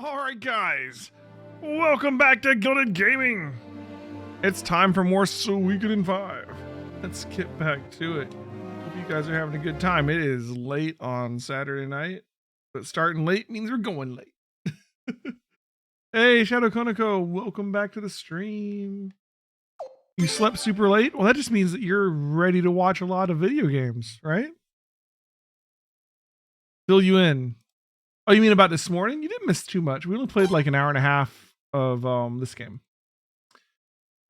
Alright guys, welcome back to Gilded Gaming. It's time for more Suikoden 5. Let's get back to it. Hope you guys are having a good time. It is late on Saturday night, but starting late means we're going late. Hey Shadow Konako, welcome back to the stream. You slept super late? Well, that just means that you're ready to watch a lot of video games, right? Fill you in. Oh, you mean about this morning? You didn't miss too much. We only played like an hour and a half of this game.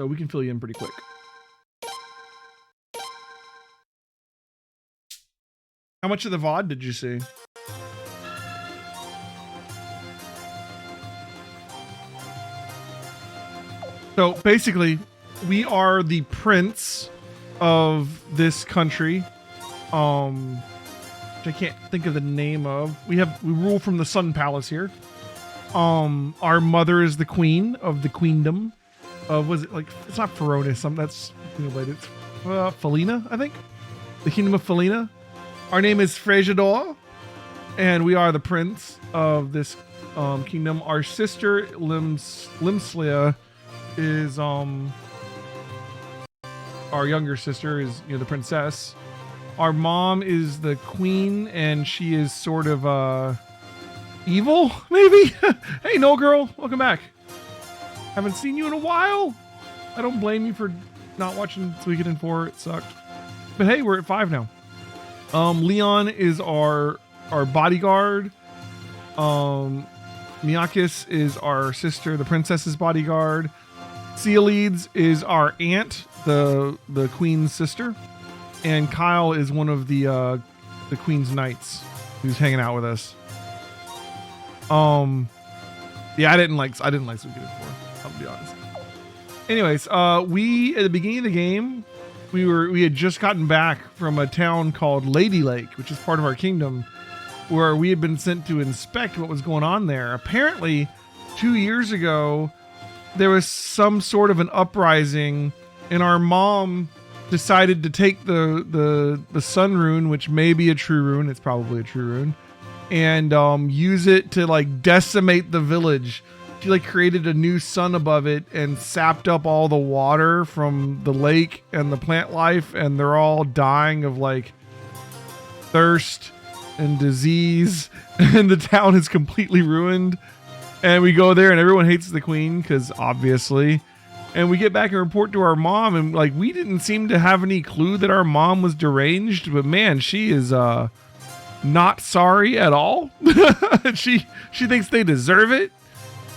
So we can fill you in pretty quick. How much of the VOD did you see? So basically, we are the prince of this country. I can't think of the name of. We rule from the Sun Palace here. Our mother is the queen of the queendom of, was it like, it's not Feronis, that's related. It's Felina, I think. The kingdom of Felina. Our name is Frejador, and we are the prince of this kingdom. Our sister Limslia is our younger sister is the princess. Our mom is the queen, and she is sort of evil, maybe? Hey, Noel girl, welcome back. Haven't seen you in a while. I don't blame you for not watching Suikoden 4. It sucked. But hey, we're at 5 now. Leon is our bodyguard. Miyakis is our sister, the princess's bodyguard. Ceolides is our aunt, the queen's sister. And Kyle is one of the Queen's Knights who's hanging out with us. Yeah, I didn't like Suikoden 4, I'll be honest. Anyways, we at the beginning of the game, we had just gotten back from a town called Lady Lake, which is part of our kingdom, where we had been sent to inspect what was going on there. Apparently, 2 years ago, there was some sort of an uprising, and our mom decided to take the sun rune, which may be a true rune, it's probably a true rune, and use it to like decimate the village. She like created a new sun above it and sapped up all the water from the lake and the plant life, and they're all dying of like thirst and disease, and the town is completely ruined. And we go there and everyone hates the queen because obviously. And we get back and report to our mom, and like we didn't seem to have any clue that our mom was deranged, but man, she is not sorry at all. she thinks they deserve it.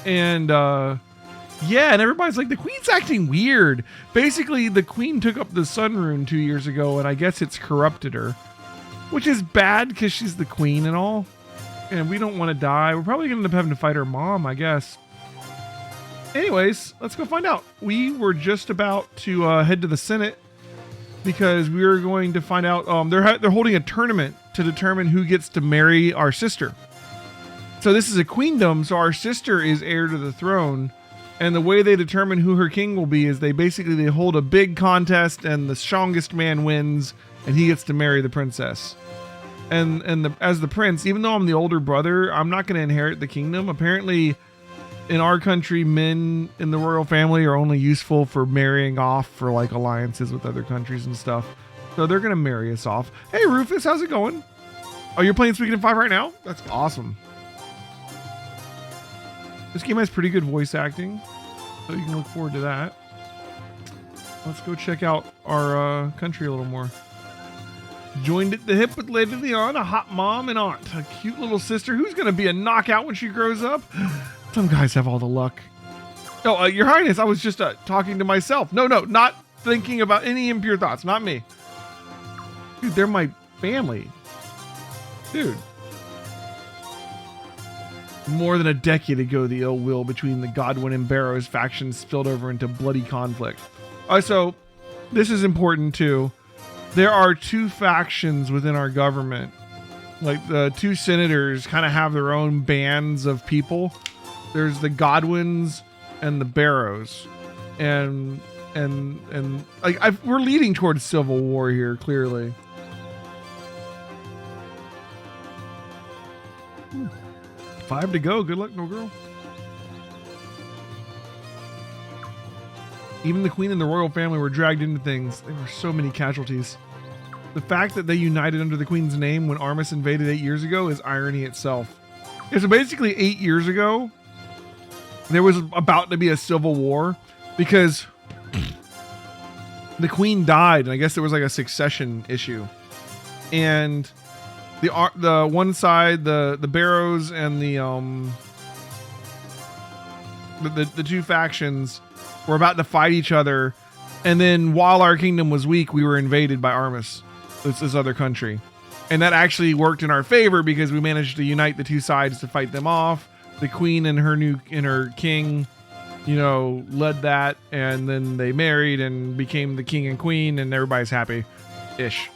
And yeah, and everybody's like, the queen's acting weird. Basically, the queen took up the sun rune 2 years ago, and I guess it's corrupted her, which is bad because she's the queen and all. And we don't want to die. We're probably gonna end up having to fight her mom, I guess. Anyways, let's go find out. We were just about to head to the Senate because we were going to find out. They're holding a tournament to determine who gets to marry our sister. So this is a queendom, so our sister is heir to the throne. And the way they determine who her king will be is they hold a big contest, and the strongest man wins, and he gets to marry the princess. And as the prince, even though I'm the older brother, I'm not going to inherit the kingdom. Apparently, in our country, men in the royal family are only useful for marrying off for like alliances with other countries and stuff. So they're going to marry us off. Hey, Rufus, how's it going? Oh, you're playing Suikoden 5 right now? That's awesome. This game has pretty good voice acting, so you can look forward to that. Let's go check out our country a little more. Joined at the hip with Lady Leon, a hot mom and aunt, a cute little sister who's going to be a knockout when she grows up. Some guys have all the luck. Oh, Your Highness, I was just talking to myself. No, not thinking about any impure thoughts. Not me. Dude, they're my family. Dude. More than a decade ago, the ill will between the Godwin and Barrows factions spilled over into bloody conflict. So, this is important too. There are two factions within our government. Like, the two senators kind of have their own bands of people. There's the Godwins and the Barrows, and like we're leading towards civil war here, 5 to go. Good luck, no girl. Even the queen and the royal family were dragged into things. There were so many casualties. The fact that they united under the queen's name when Armus invaded 8 years ago is irony itself. Yeah, so basically 8 years ago, there was about to be a civil war because the queen died, and I guess there was like a succession issue. And the one side, the Barrows and the two factions were about to fight each other, and then while our kingdom was weak, we were invaded by Armus, this other country. And that actually worked in our favor because we managed to unite the two sides to fight them off. The queen and her king, led that, and then they married and became the king and queen, and everybody's happy-ish.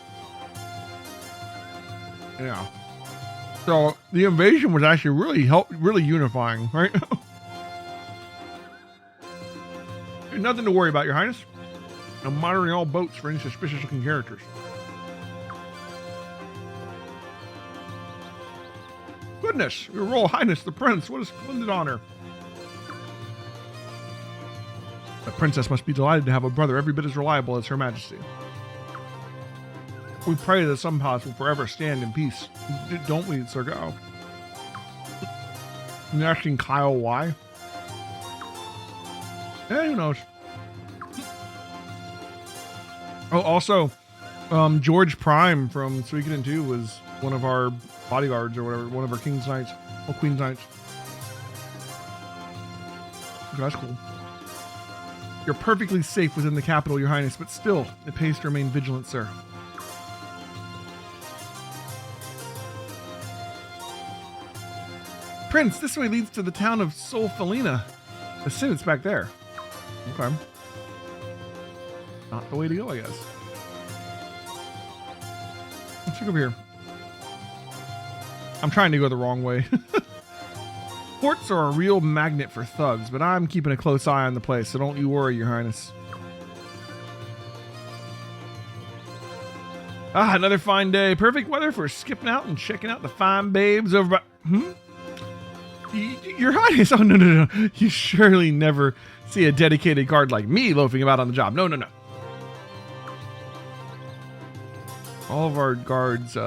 Yeah. So the invasion was actually really unifying, right? Nothing to worry about, Your Highness. I'm monitoring all boats for any suspicious-looking characters. Goodness, Your Royal Highness, the Prince, what a splendid honor. The princess must be delighted to have a brother every bit as reliable as Her Majesty. We pray that some house will forever stand in peace. Don't we, Sir Gao? You're asking Kyle why? Yeah, who knows? Oh, also, George Prime from Suikoden 2 was one of our bodyguards or whatever, one of our King's Knights, or Queen's Knights. That's cool. You're perfectly safe within the capital, Your Highness, but still, it pays to remain vigilant, sir. Prince, this way leads to the town of Solfelina. Assume it's back there. Okay. Not the way to go, I guess. Let's check over here. I'm trying to go the wrong way. Ports are a real magnet for thugs, but I'm keeping a close eye on the place, so don't you worry, Your Highness. Ah, another fine day. Perfect weather for skipping out and checking out the fine babes over by... Your Highness, oh no. You surely never see a dedicated guard like me loafing about on the job. No. All of our guards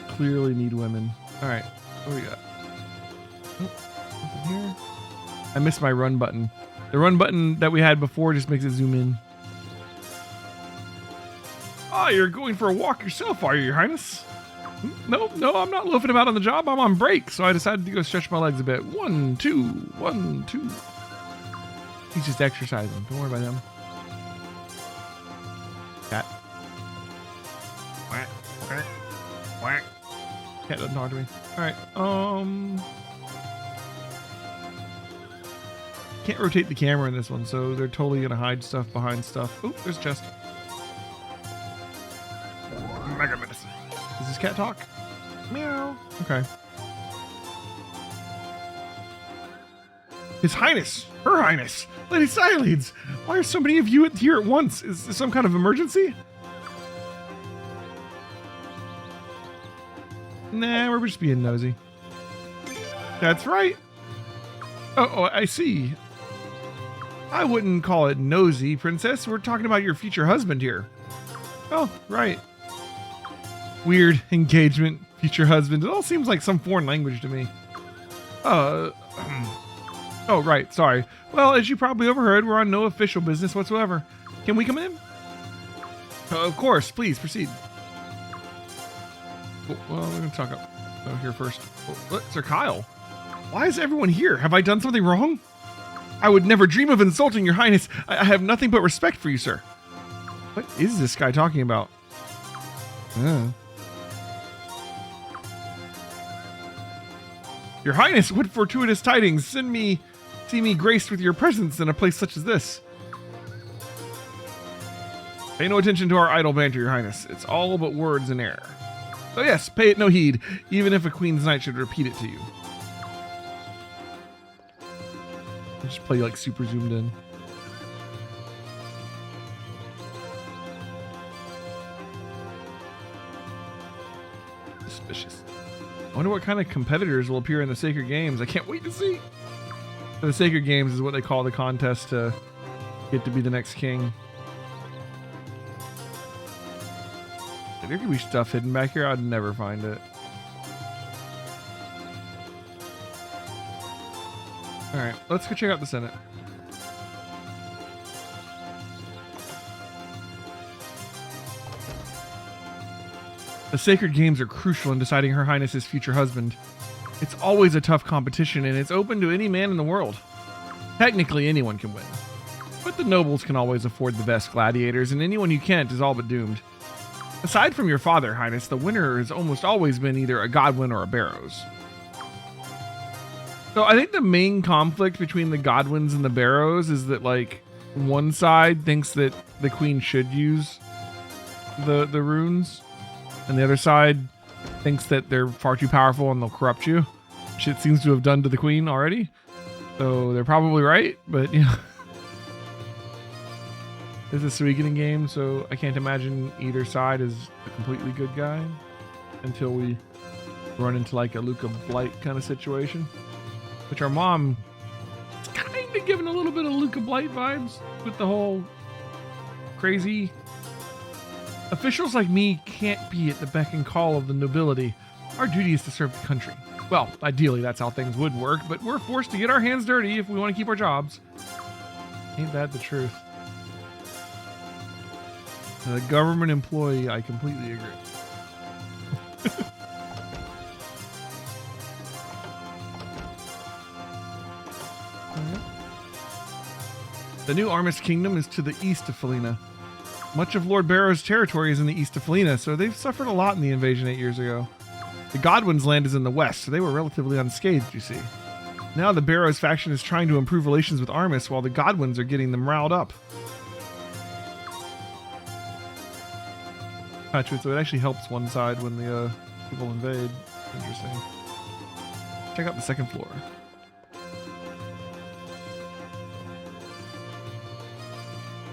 clearly need women. All right, what do we got? Nothing here. I missed my run button. The run button that we had before just makes it zoom in. Oh, you're going for a walk yourself, are you, Your Highness? No, I'm not loafing about on the job. I'm on break, so I decided to go stretch my legs a bit. 1, 2, 1, 2. He's just exercising. Don't worry about him. Cat. Quack, quack, quack. Cat doesn't talk to me. All right. Can't rotate the camera in this one, so they're totally gonna hide stuff behind stuff. Oh, there's a chest. Mega medicine. Does this cat talk? Meow. Okay. His Highness, Her Highness, Lady Siledes. Why are so many of you here at once? Is this some kind of emergency? Nah, we're just being nosy. That's right. Oh, I see. I wouldn't call it nosy, Princess. We're talking about your future husband here. Oh, right. Weird engagement, future husband. It all seems like some foreign language to me. Oh, right. Sorry. Well, as you probably overheard, we're on no official business whatsoever. Can we come in? Of course. Please proceed. Well, we're going to talk up here first. Sir Kyle, why is everyone here? Have I done something wrong? I would never dream of insulting your highness. I have nothing but respect for you, sir. What is this guy talking about? Your highness, what fortuitous tidings. See me graced with your presence in a place such as this. Pay no attention to our idle banter, your highness. It's all but words in air. So yes, pay it no heed, even if a queen's knight should repeat it to you. Just play like super zoomed in. Suspicious. wonder what kind of competitors will appear in the Sacred Games. I can't wait to see. The Sacred Games is what they call the contest to get to be the next king. There could be stuff hidden back here. I'd never find it. All right, let's go check out the Senate. The Sacred Games are crucial in deciding Her Highness's future husband. It's always a tough competition, and it's open to any man in the world. Technically, anyone can win. But the nobles can always afford the best gladiators, and anyone who can't is all but doomed. Aside from your father, Highness, the winner has almost always been either a Godwin or a Barrows. So I think the main conflict between the Godwins and the Barrows is that, like, one side thinks that the queen should use the runes, and the other side thinks that they're far too powerful and they'll corrupt you, which it seems to have done to the queen already. So they're probably right, but you know, it's a Suikoden game, so I can't imagine either side is a completely good guy until we run into like a Luca Blight kind of situation, which our mom is kind of giving a little bit of Luca Blight vibes with the whole crazy. Officials like me can't be at the beck and call of the nobility. Our duty is to serve the country. Well, ideally that's how things would work, but we're forced to get our hands dirty if we want to keep our jobs. Ain't that the truth? As a government employee, I completely agree. The new Armis Kingdom is to the east of Felina. Much of Lord Barrow's territory is in the east of Felina, so they've suffered a lot in the invasion 8 years ago. The Godwin's land is in the west, so they were relatively unscathed, you see. Now the Barrows faction is trying to improve relations with Armis, while the Godwins are getting them riled up. So it actually helps one side when the people invade. Interesting. Check out the second floor.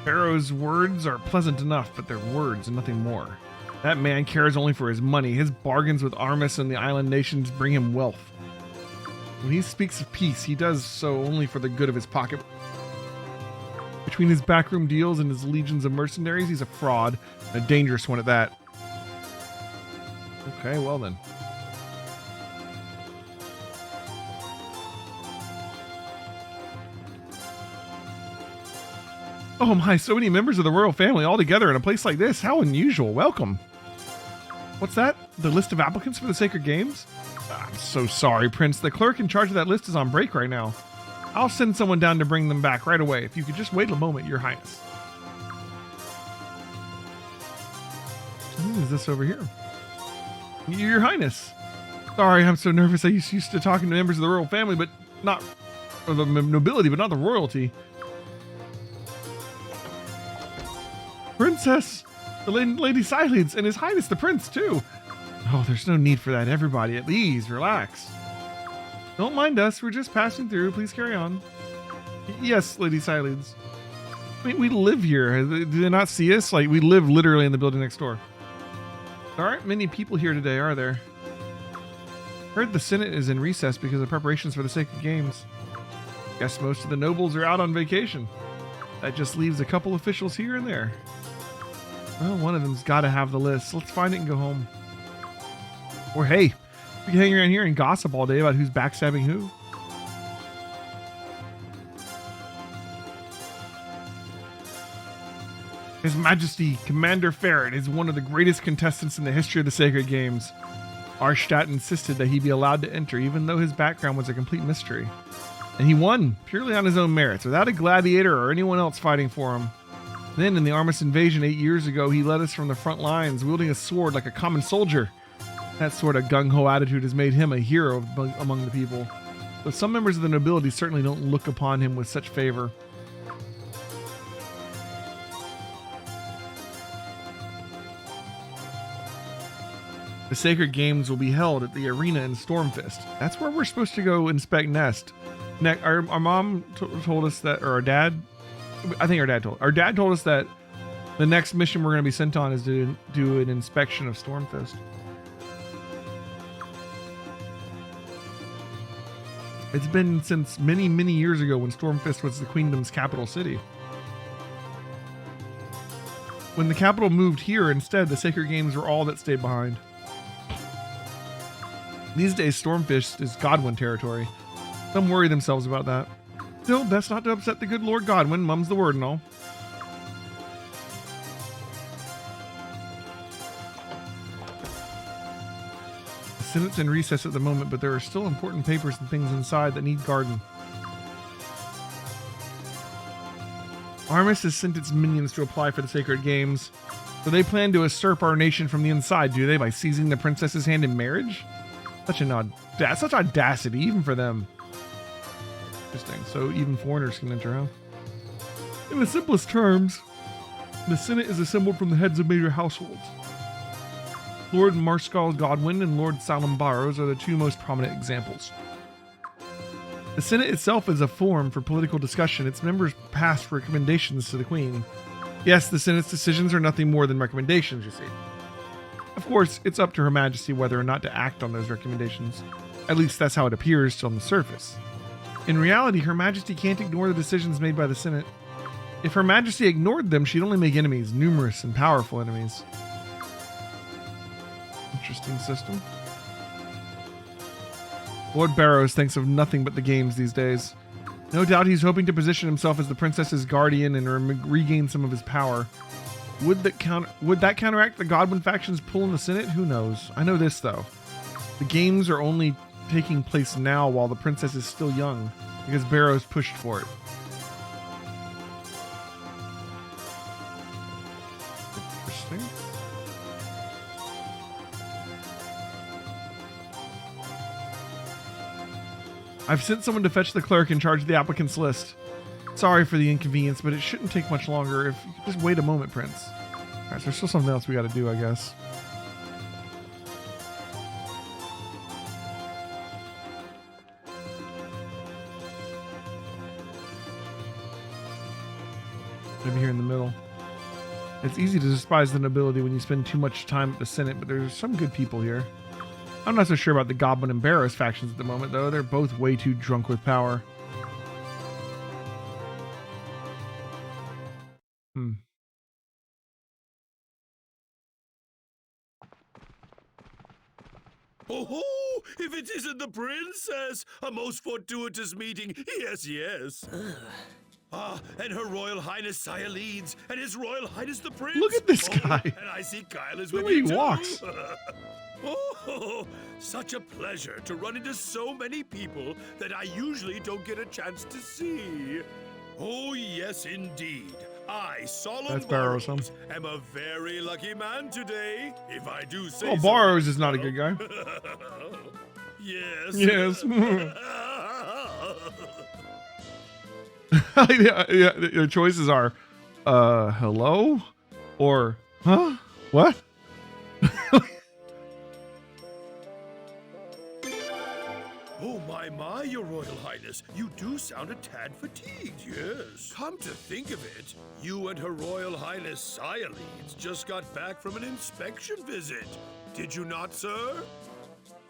Barrow's words are pleasant enough, but they're words and nothing more. That man cares only for his money. His bargains with Armis and the island nations bring him wealth. When he speaks of peace, he does so only for the good of his pocket. Between his backroom deals and his legions of mercenaries, he's a fraud, a dangerous one at that. Okay, well then. Oh my, so many members of the royal family all together in a place like this. How unusual. Welcome. What's that? The list of applicants for the Sacred Games? I'm so sorry, Prince. The clerk in charge of that list is on break right now. I'll send someone down to bring them back right away. If you could just wait a moment, Your Highness. Who is this over here? Your Highness. Sorry, I'm so nervous. I used to talking to members of the royal family, but not of the nobility, but not the royalty. Princess, the Lady Silence, and His Highness the Prince, too. Oh, there's no need for that, everybody. At ease, relax. Don't mind us, we're just passing through. Please carry on. Yes, Lady Silence. We live here. Do they not see us? Like, we live literally in the building next door. There aren't many people here today, are there? Heard the Senate is in recess because of preparations for the Sacred Games. Guess most of the nobles are out on vacation. That just leaves a couple officials here and there. Well, one of them's got to have the list. Let's find it and go home. Or hey, we can hang around here and gossip all day about who's backstabbing who. His Majesty, Commander Ferret, is one of the greatest contestants in the history of the Sacred Games. Arstadt insisted that he be allowed to enter, even though his background was a complete mystery. And he won, purely on his own merits, without a gladiator or anyone else fighting for him. Then, in the Armis invasion 8 years ago, he led us from the front lines, wielding a sword like a common soldier. That sort of gung-ho attitude has made him a hero among the people. But some members of the nobility certainly don't look upon him with such favor. The Sacred Games will be held at the arena in Stormfist. That's where we're supposed to go inspect Nest. Our mom told us that, or our dad, I think our dad told us that the next mission we're going to be sent on is to do an inspection of Stormfist. It's been since many, many years ago when Stormfist was the kingdom's capital city. When the capital moved here, instead, the Sacred Games were all that stayed behind. These days, Stormfist is Godwin territory. Some worry themselves about that. Still, best not to upset the good Lord Godwin, mum's the word and all. The Senate's in recess at the moment, but there are still important papers and things inside that need guarding. Armis has sent its minions to apply for the Sacred Games. So they plan to usurp our nation from the inside, do they, by seizing the princess's hand in marriage? Such audacity, even for them. Interesting. So even foreigners can enter, huh? In the simplest terms, the Senate is assembled from the heads of major households. Lord Marskal Godwin and Lord Salem Barrows are the two most prominent examples. The Senate itself is a forum for political discussion. Its members pass recommendations to the Queen. Yes, the Senate's decisions are nothing more than recommendations, you see. Of course, it's up to Her Majesty whether or not to act on those recommendations. At least that's how it appears on the surface. In reality, Her Majesty can't ignore the decisions made by the Senate. If Her Majesty ignored them, she'd only make enemies, numerous and powerful enemies. Interesting system. Lord Barrows thinks of nothing but the games these days. No doubt he's hoping to position himself as the princess's guardian and regain some of his power. Would that counteract the Godwin faction's pull in the Senate? Who knows? I know this, though. The games are only taking place now while the princess is still young, because Barrows pushed for it. Interesting. I've sent someone to fetch the clerk in charge of the applicants list. Sorry for the inconvenience, but it shouldn't take much longer. If you could just wait a moment, Prince. Alright, so there's still something else we gotta do, I guess. Maybe here in the middle. It's easy to despise the nobility when you spend too much time at the Senate, but there's some good people here. I'm not so sure about the Goblin and Barrows factions at the moment, though. They're both way too drunk with power. Oh, if it isn't the princess! A most fortuitous meeting. Yes, yes. And Her Royal Highness Cyaleeds, and His Royal Highness the Prince. Look at this guy. And I see Kyle is with Look at you he too. walks. Oh, such a pleasure to run into so many people that I usually don't get a chance to see. Oh, yes, indeed. I, Solemn Barrows, Barrows, am a very lucky man today, if I do say Oh, so. Barrows is not a good guy. Yes. Yes. yeah, the choices are, hello? Or, huh? What? Oh, my, Your Royal Highness. You do sound a tad fatigued, yes. Come to think of it, you and Her Royal Highness Cyaleeds just got back from an inspection visit. Did you not, sir?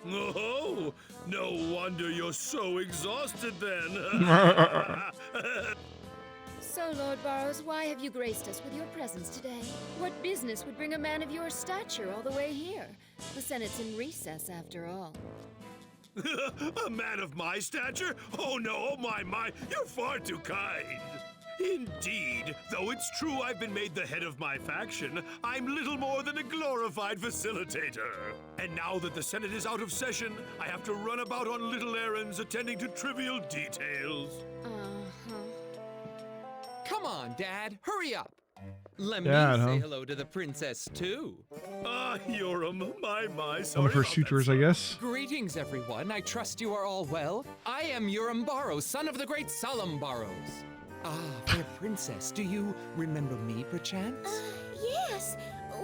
Oh, no wonder you're so exhausted then. So, Lord Barrows, why have you graced us with your presence today? What business would bring a man of your stature all the way here? The Senate's in recess, after all. A man of my stature? Oh no, oh my, you're far too kind. Indeed, though it's true I've been made the head of my faction, I'm little more than a glorified facilitator. And now that the Senate is out of session, I have to run about on little errands attending to trivial details. Come on, Dad, hurry up. Let Dad, me say hello to the princess, too. Yoram, my, One sorry of her about that, suitors, I sir. guess. Greetings, everyone. I trust you are all well. I am Yoram Barrows, son of the great Solemn Barrows. Ah, fair princess, do you remember me, perchance? Yes.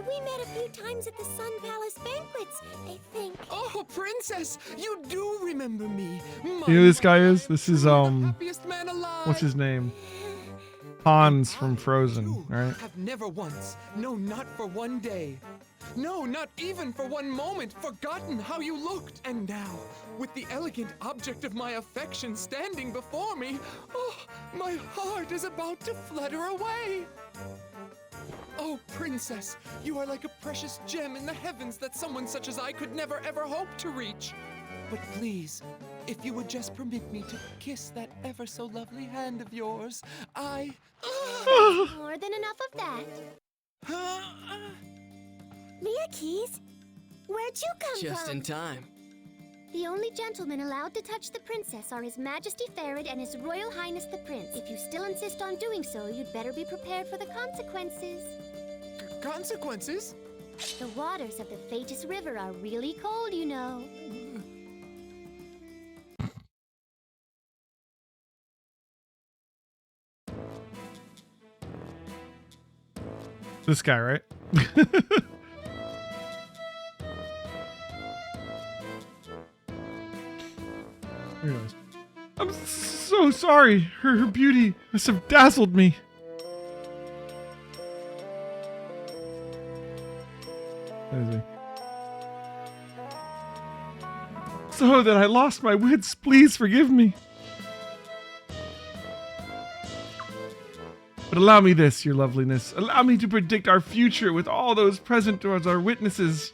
We met a few times at the Sun Palace banquets, I think. Oh, princess, you do remember me. You know who this guy is? This is, the happiest man alive. what's his name? Hans from Frozen, right? Have never once, no, not for one day. no, not even for one moment, forgotten how you looked. And now, with the elegant object of my affection standing before me, oh, my heart is about to flutter away. Oh, princess, you are like a precious gem in the heavens that someone such as I could never ever hope to reach. But please, if you would just permit me to kiss that ever so lovely hand of yours, I... More than enough of that. Mia Keys, where'd you come Just from? in time. The only gentlemen allowed to touch the princess are His Majesty Farid and His Royal Highness the Prince. If you still insist on doing so, you'd better be prepared for the consequences. Consequences? The waters of the Thetis River are really cold, you know. This guy, right? Here it is. I'm so sorry. Her beauty must have dazzled me. Where is he? So that I lost my wits. Please forgive me. But allow me this, your loveliness. Allow me to predict our future with all those present as our witnesses.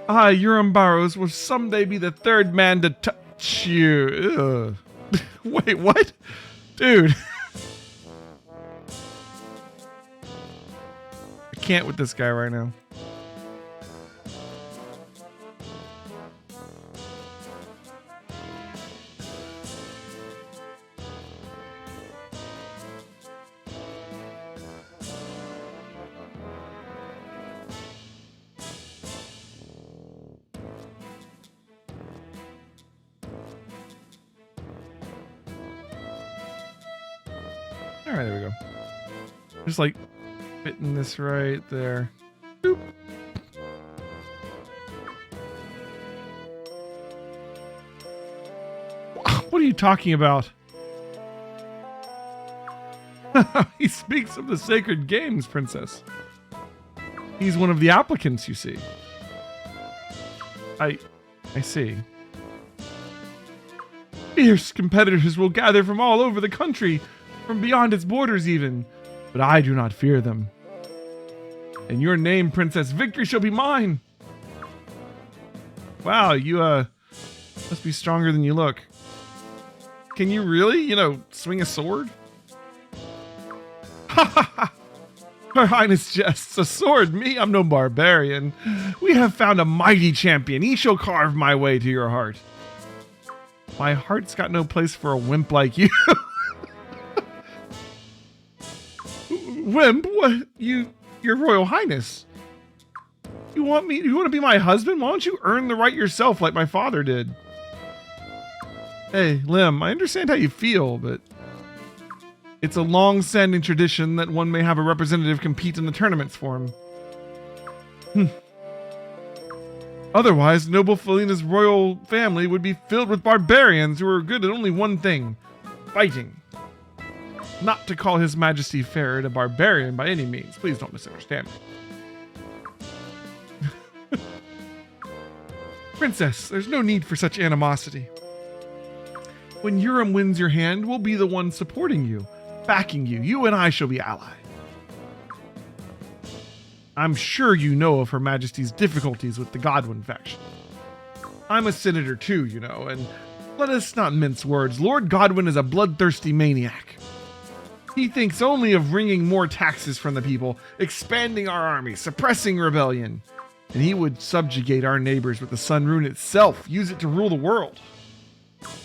I, Urim Barrows, will someday be the third man to touch you. Ugh. Wait, what? Dude. I can't with this guy right now. All right, there we go. Just like fitting this right there. Boop. What are you talking about? He speaks of the sacred games, princess. He's one of the applicants, you see. I see. Fierce competitors will gather from all over the country, from beyond its borders even, but I do not fear them. In your name, princess, victory shall be mine. Wow, you must be stronger than you look. Can you really, swing a sword? Ha ha ha! Her Highness jests. A sword? Me? I'm no barbarian. We have found a mighty champion. He shall carve my way to your heart. My heart's got no place for a wimp like you. Wimp? What? Your Royal Highness. You want to be my husband? Why don't you earn the right yourself like my father did? Hey, Lim, I understand how you feel, but it's a long-standing tradition that one may have a representative compete in the tournaments for him. Otherwise, noble Felina's royal family would be filled with barbarians who are good at only one thing: fighting. Not to call His Majesty Farid a barbarian by any means. Please don't misunderstand me. Princess, there's no need for such animosity. When Urim wins your hand, we'll be the one supporting you, backing you. You and I shall be allies. I'm sure you know of Her Majesty's difficulties with the Godwin faction. I'm a senator too, and let us not mince words. Lord Godwin is a bloodthirsty maniac. He thinks only of wringing more taxes from the people, expanding our army, suppressing rebellion. And he would subjugate our neighbors with the Sun Rune itself, use it to rule the world.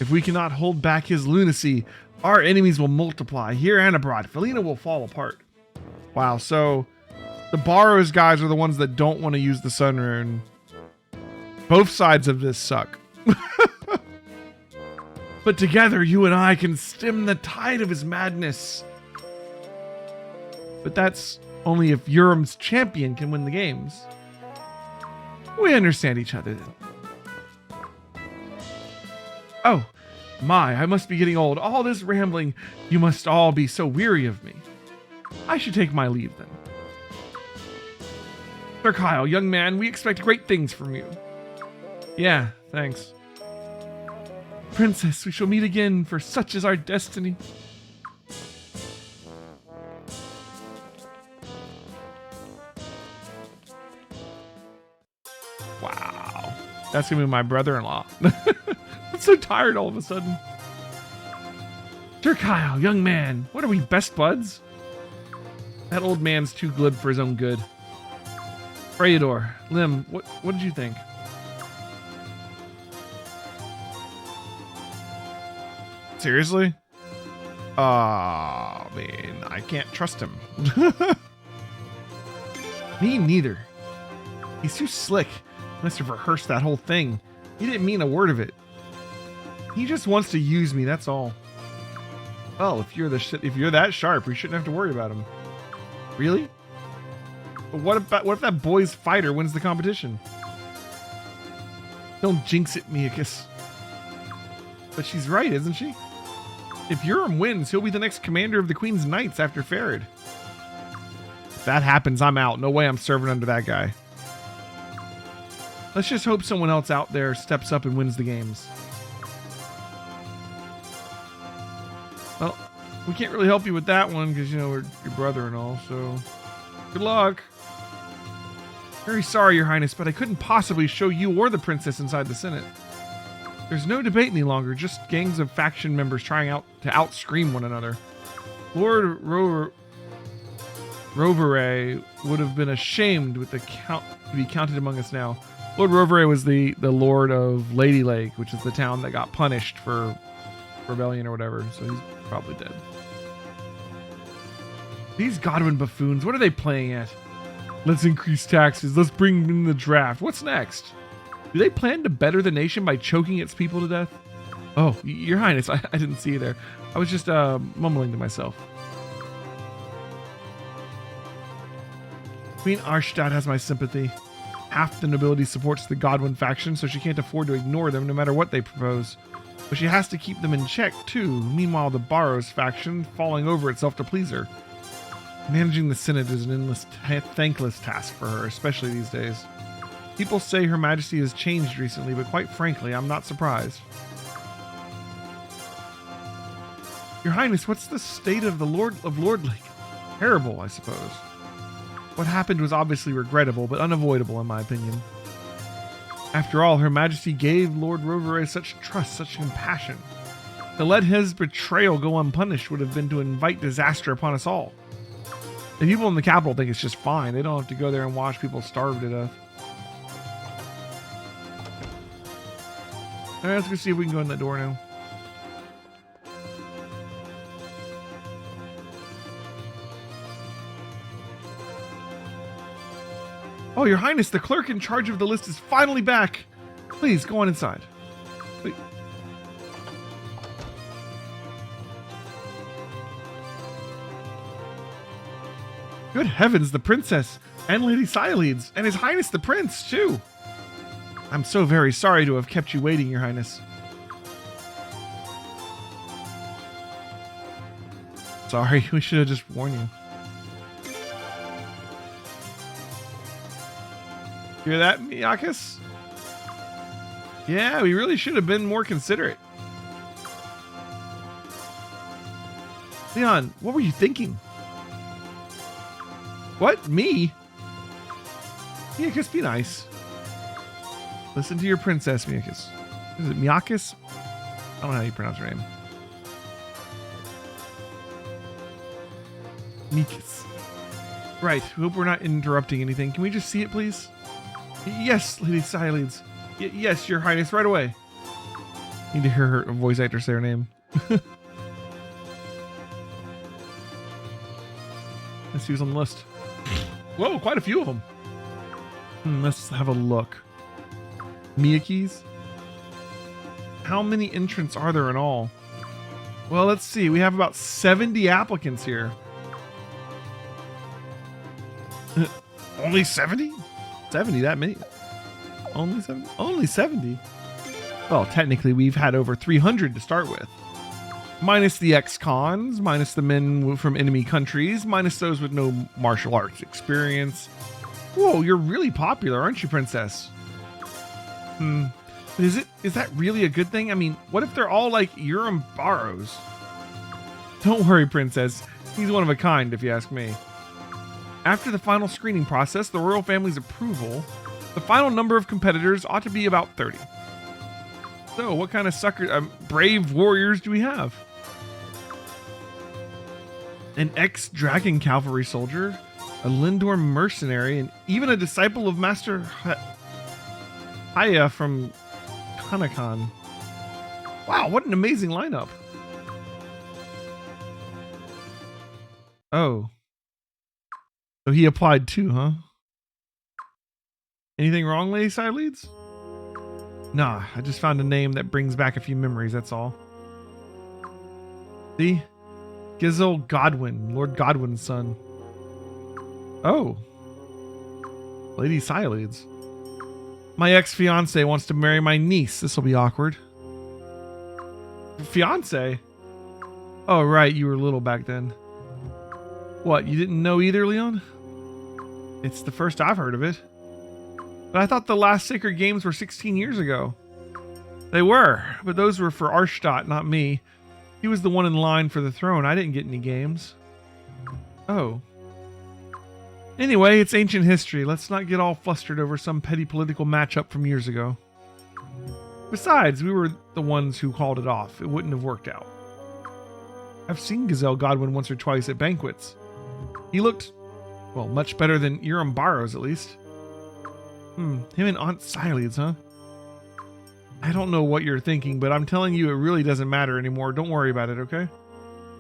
If we cannot hold back his lunacy, our enemies will multiply here and abroad. Felina will fall apart. Wow, so the Barrows guys are the ones that don't want to use the Sun Rune. Both sides of this suck. But together, you and I can stem the tide of his madness. But that's only if Urim's champion can win the games. We understand each other then. Oh, my, I must be getting old. All this rambling, you must all be so weary of me. I should take my leave then. Sir Kyle, young man, we expect great things from you. Yeah, thanks. Princess, we shall meet again, for such is our destiny. Wow. That's gonna be my brother-in-law. I'm so tired all of a sudden. Sir Kyle, young man, what are we, best buds? That old man's too glib for his own good. Freydor, Lim, what did you think? Seriously? I mean, I can't trust him. Me neither. He's too slick. Must have rehearsed that whole thing. He didn't mean a word of it. He just wants to use me, that's all. Well, if you're that sharp, we shouldn't have to worry about him. Really? But what if that boy's fighter wins the competition? Don't jinx it, Miakus. But she's right, isn't she? If Urim wins, he'll be the next commander of the Queen's Knights after Farid. If that happens, I'm out. No way I'm serving under that guy. Let's just hope someone else out there steps up and wins the games. Well, we can't really help you with that one because, you know, we're your brother and all, so good luck. Very sorry, Your Highness, but I couldn't possibly show you or the princess inside the Senate. There's no debate any longer, just gangs of faction members trying to outscream one another. Lord Rovere would have been ashamed with to be counted among us now. Lord Rovere was the Lord of Lady Lake, which is the town that got punished for rebellion or whatever, so he's probably dead. These Godwin buffoons, what are they playing at? Let's increase taxes, let's bring in the draft. What's next? Do they plan to better the nation by choking its people to death? Oh, Your Highness, I didn't see you there. I was just mumbling to myself. Queen Arshtat has my sympathy. Half the nobility supports the Godwin faction, so she can't afford to ignore them no matter what they propose. But she has to keep them in check, too. Meanwhile, the Barrows faction falling over itself to please her. Managing the Senate is an endless, thankless task for her, especially these days. People say Her Majesty has changed recently, but quite frankly, I'm not surprised. Your Highness, what's the state of the Lord Lake? Terrible, I suppose. What happened was obviously regrettable, but unavoidable in my opinion. After all, Her Majesty gave Lord Rovere such trust, such compassion. To let his betrayal go unpunished would have been to invite disaster upon us all. The people in the capital think it's just fine. They don't have to go there and watch people starve to death. Alright, let's go see if we can go in that door now. Oh, Your Highness, the clerk in charge of the list is finally back. Please, go on inside. Please. Good heavens, the princess and Lady Cyledes, and His Highness the Prince, too. I'm so very sorry to have kept you waiting, Your Highness. Sorry, we should have just warned you. Hear that, Miakus? Yeah, we really should have been more considerate. Leon, what were you thinking? What? Me? Miakus, be nice. Listen to your princess, Miakus. Is it Miakus? I don't know how you pronounce her name. Miakus. Right, hope we're not interrupting anything. Can we just see it, please? Yes, Lady Cyledes. Yes, Your Highness, right away. Need to hear her voice actor say her name. Let's see who's on the list. Whoa, quite a few of them. Let's have a look. Miyakis? How many entrants are there in all? Well, let's see. We have about 70 applicants here. Only 70? 70, that many? Only 70? Only 70? Well, technically, we've had over 300 to start with. Minus the ex-cons, minus the men from enemy countries, minus those with no martial arts experience. Whoa, you're really popular, aren't you, princess? But is that really a good thing? I mean, what if they're all like Urim Barrows? Don't worry, princess. He's one of a kind, if you ask me. After the final screening process, the royal family's approval, the final number of competitors ought to be about 30. So, what kind of brave warriors do we have? An ex-dragon cavalry soldier, a Lindor mercenary, and even a disciple of Master Haya from Kanakan. Wow, what an amazing lineup. Oh. So he applied too, huh? Anything wrong, Lady Sideleads? Nah, I just found a name that brings back a few memories, that's all. See? Gilded Godwin, Lord Godwin's son. Oh. Lady Sideleads. My ex-fiance wants to marry my niece. This will be awkward. Fiance? Oh, right, you were little back then. What, you didn't know either, Leon? It's the first I've heard of it. But I thought the last Sacred Games were 16 years ago. They were, but those were for Arstadt, not me. He was the one in line for the throne. I didn't get any games. Oh. Anyway, it's ancient history. Let's not get all flustered over some petty political matchup from years ago. Besides, we were the ones who called it off. It wouldn't have worked out. I've seen Gilded Godwin once or twice at banquets. He looked, well, much better than Urim Barrows, at least. Him and Aunt Sileads, huh? I don't know what you're thinking, but I'm telling you it really doesn't matter anymore. Don't worry about it, okay?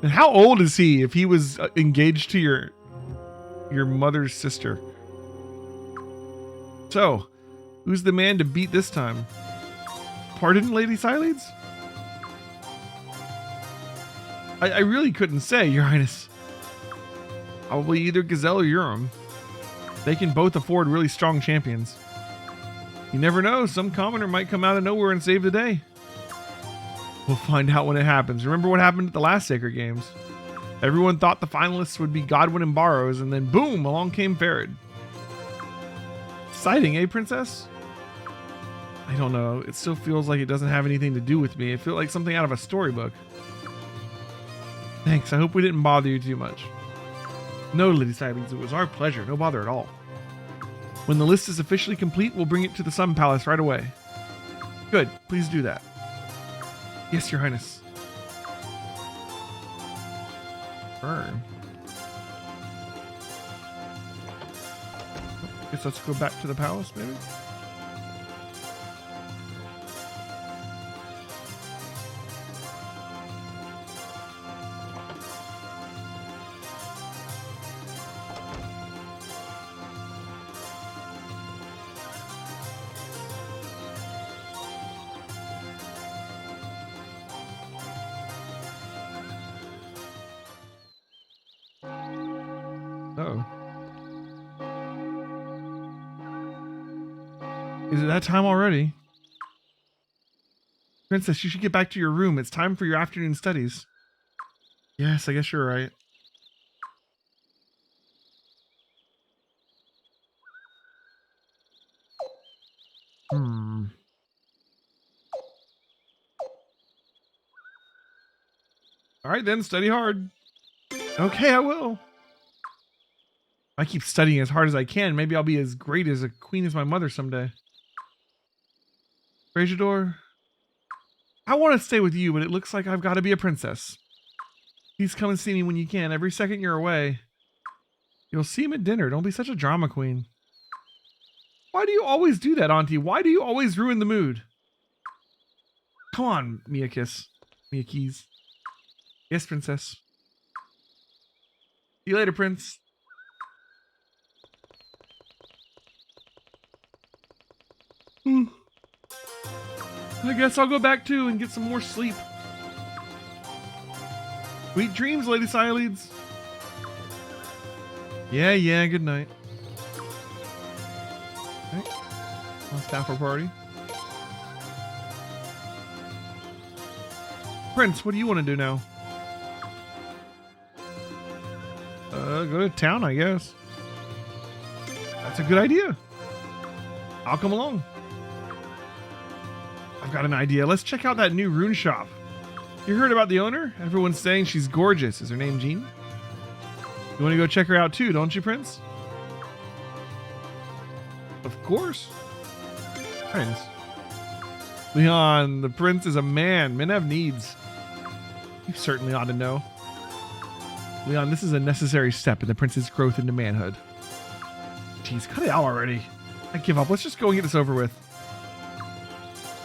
And how old is he if he was engaged to your mother's sister? So, who's the man to beat this time? Pardon, Lady Sileads? I really couldn't say, Your Highness. Probably either Gazelle or Urim. They can both afford really strong champions. You never know, some commoner might come out of nowhere and save the day. We'll find out when it happens. Remember what happened at the last Sacred Games? Everyone thought the finalists would be Godwin and Barrows, and then boom, along came Farid. Exciting, eh, princess? I don't know. It still feels like it doesn't have anything to do with me. It feels like something out of a storybook. Thanks. I hope we didn't bother you too much. No, Lady Sileads, it was our pleasure. No bother at all. When the list is officially complete, we'll bring it to the Sun Palace right away. Good. Please do that. Yes, Your Highness. Burn. Guess let's go back to the palace, maybe? Uh-oh. Is it that time already? Princess, you should get back to your room. It's time for your afternoon studies. Yes, I guess you're right. All right then, study hard. Okay, I will. I keep studying as hard as I can. Maybe I'll be as great as a queen as my mother someday. Frasiador, I want to stay with you, but it looks like I've got to be a princess. Please come and see me when you can. Every second you're away. You'll see him at dinner. Don't be such a drama queen. Why do you always do that, Auntie? Why do you always ruin the mood? Come on, Miyakis. Miyakis. Yes, princess. See you later, prince. I guess I'll go back too and get some more sleep. Sweet dreams, Lady Sileads. Yeah, good night. Okay. Last half our party. Prince, what do you want to do now? Go to town, I guess. That's a good idea. I'll come along. I've got an idea. Let's check out that new rune shop. You heard about the owner? Everyone's saying she's gorgeous. Is her name Jean? You want to go check her out too, don't you, Prince? Of course. Prince. Leon, the prince is a man. Men have needs. You certainly ought to know. Leon, this is a necessary step in the prince's growth into manhood. Jeez, cut it out already. I give up. Let's just go and get this over with.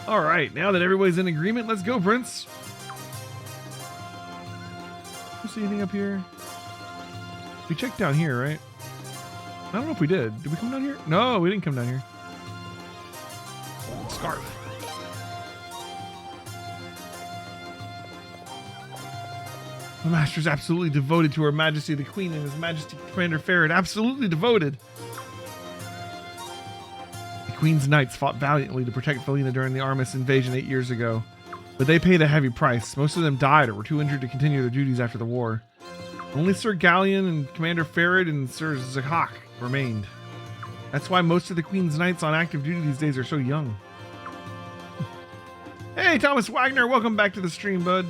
All right, now that everybody's in agreement, let's go, Prince. You see anything up here? We checked down here, right? I don't know if we did. Did we come down here? No, we didn't come down here. Scarf. The master's absolutely devoted to Her Majesty the Queen and His Majesty Commander Farrod. Absolutely devoted. The Queen's knights fought valiantly to protect Felina during the Armis invasion 8 years ago. But they paid a heavy price. Most of them died or were too injured to continue their duties after the war. Only Sir Galleon and Commander Farrod and Sir Zahak remained. That's why most of the Queen's knights on active duty these days are so young. Hey, Thomas Wagner, welcome back to the stream, bud.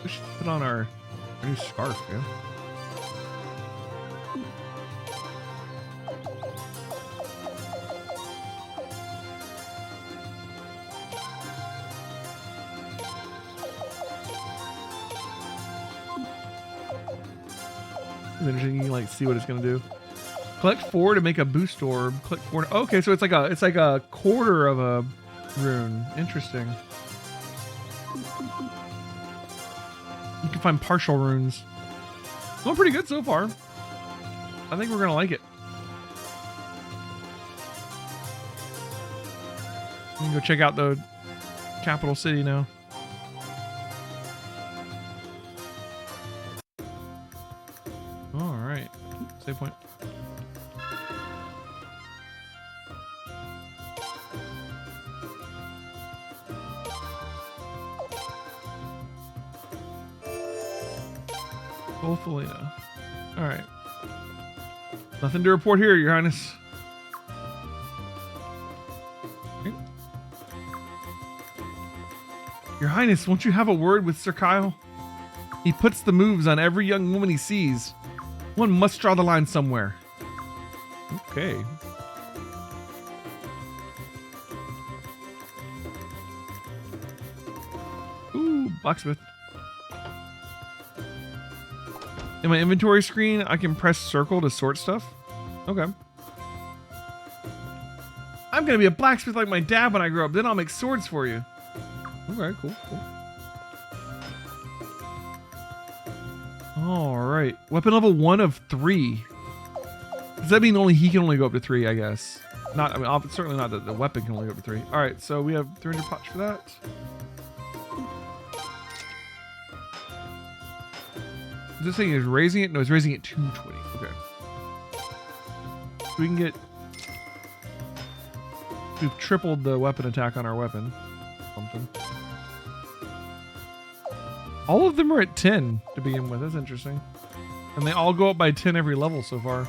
We should put on our new scarf, yeah. It's interesting. You can like see what it's gonna do. Collect 4 to make a boost orb. Click 4. Okay, so it's like a quarter of a rune. Interesting. You can find partial runes. Going pretty good so far. I think we're gonna like it. We can go check out the capital city now. All right, save point. Felina. All right. Nothing to report here, Your Highness. Okay. Your Highness, won't you have a word with Sir Kyle? He puts the moves on every young woman he sees. One must draw the line somewhere. Okay. Ooh, blacksmith. In my inventory screen, I can press circle to sort stuff. Okay. I'm gonna be a blacksmith like my dad when I grow up. Then I'll make swords for you. Okay, cool. All right. Weapon level 1 of 3. Does that mean he can only go up to 3, I guess? Not, I mean, certainly not that the weapon can only go up to 3. All right, so we have 300 pots for that. This thing is raising it? No, it's raising it to 20. Okay. So we can get... We've tripled the weapon attack on our weapon. Something. All of them are at 10 to begin with. That's interesting. And they all go up by 10 every level so far.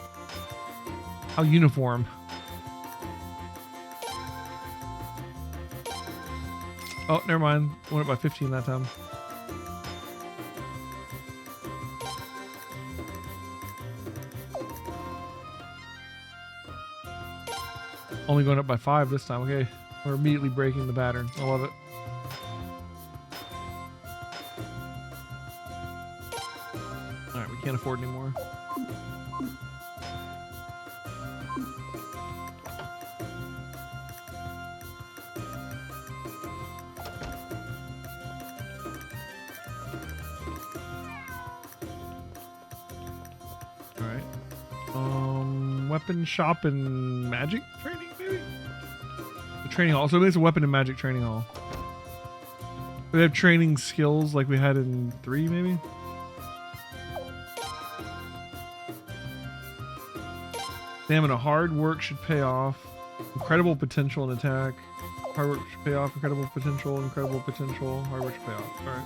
How uniform. Oh, never mind. Went up by 15 that time. Only going up by 5 this time. Okay. We're immediately breaking the pattern. I love it. Alright, we can't afford anymore. Weapon shop and magic training, maybe? The training hall. So it's a weapon and magic training hall. We have training skills like we had in 3, maybe? Stamina. Hard work should pay off. Incredible potential and attack. Hard work should pay off. Incredible potential. Incredible potential. Hard work should pay off. Alright.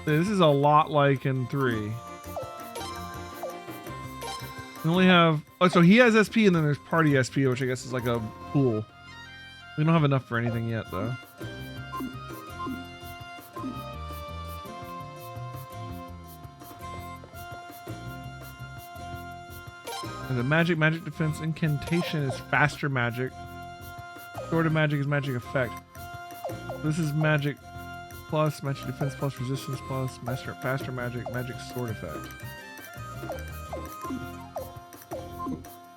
This is a lot like in 3. We only have, oh, so he has SP and then there's party SP, which I guess is like a pool. We don't have enough for anything yet, though. And the magic defense incantation is faster magic. Sword of magic is magic effect. This is magic plus, magic defense plus, resistance plus, faster magic sword effect.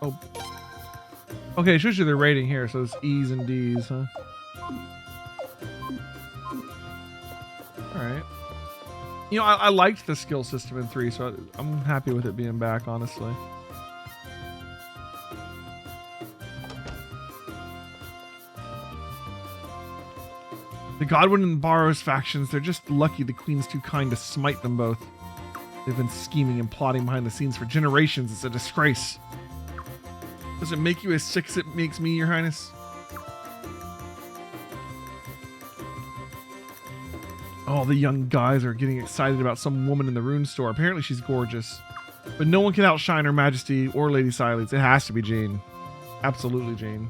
Oh. Okay, it shows you the rating here, so it's E's and D's, huh? Alright. You know, I liked the skill system in 3, so I'm happy with it being back, honestly. The Godwin and Barrows factions, they're just lucky the Queen's too kind to smite them both. They've been scheming and plotting behind the scenes for generations. It's a disgrace. Does it make you as sick as it makes me, Your Highness? All the young guys are getting excited about some woman in the rune store. Apparently she's gorgeous. But no one can outshine Her Majesty or Lady Silex. It has to be Jane. Absolutely Jane.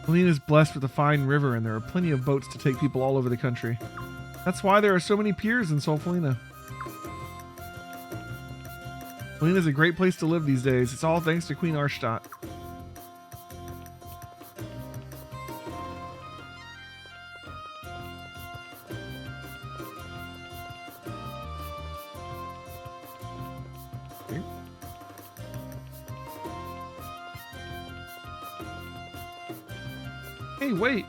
Helena is blessed with a fine river, and there are plenty of boats to take people all over the country. That's why there are so many piers in Solfelina. Helena is a great place to live these days. It's all thanks to Queen Arshtat. Hey, wait.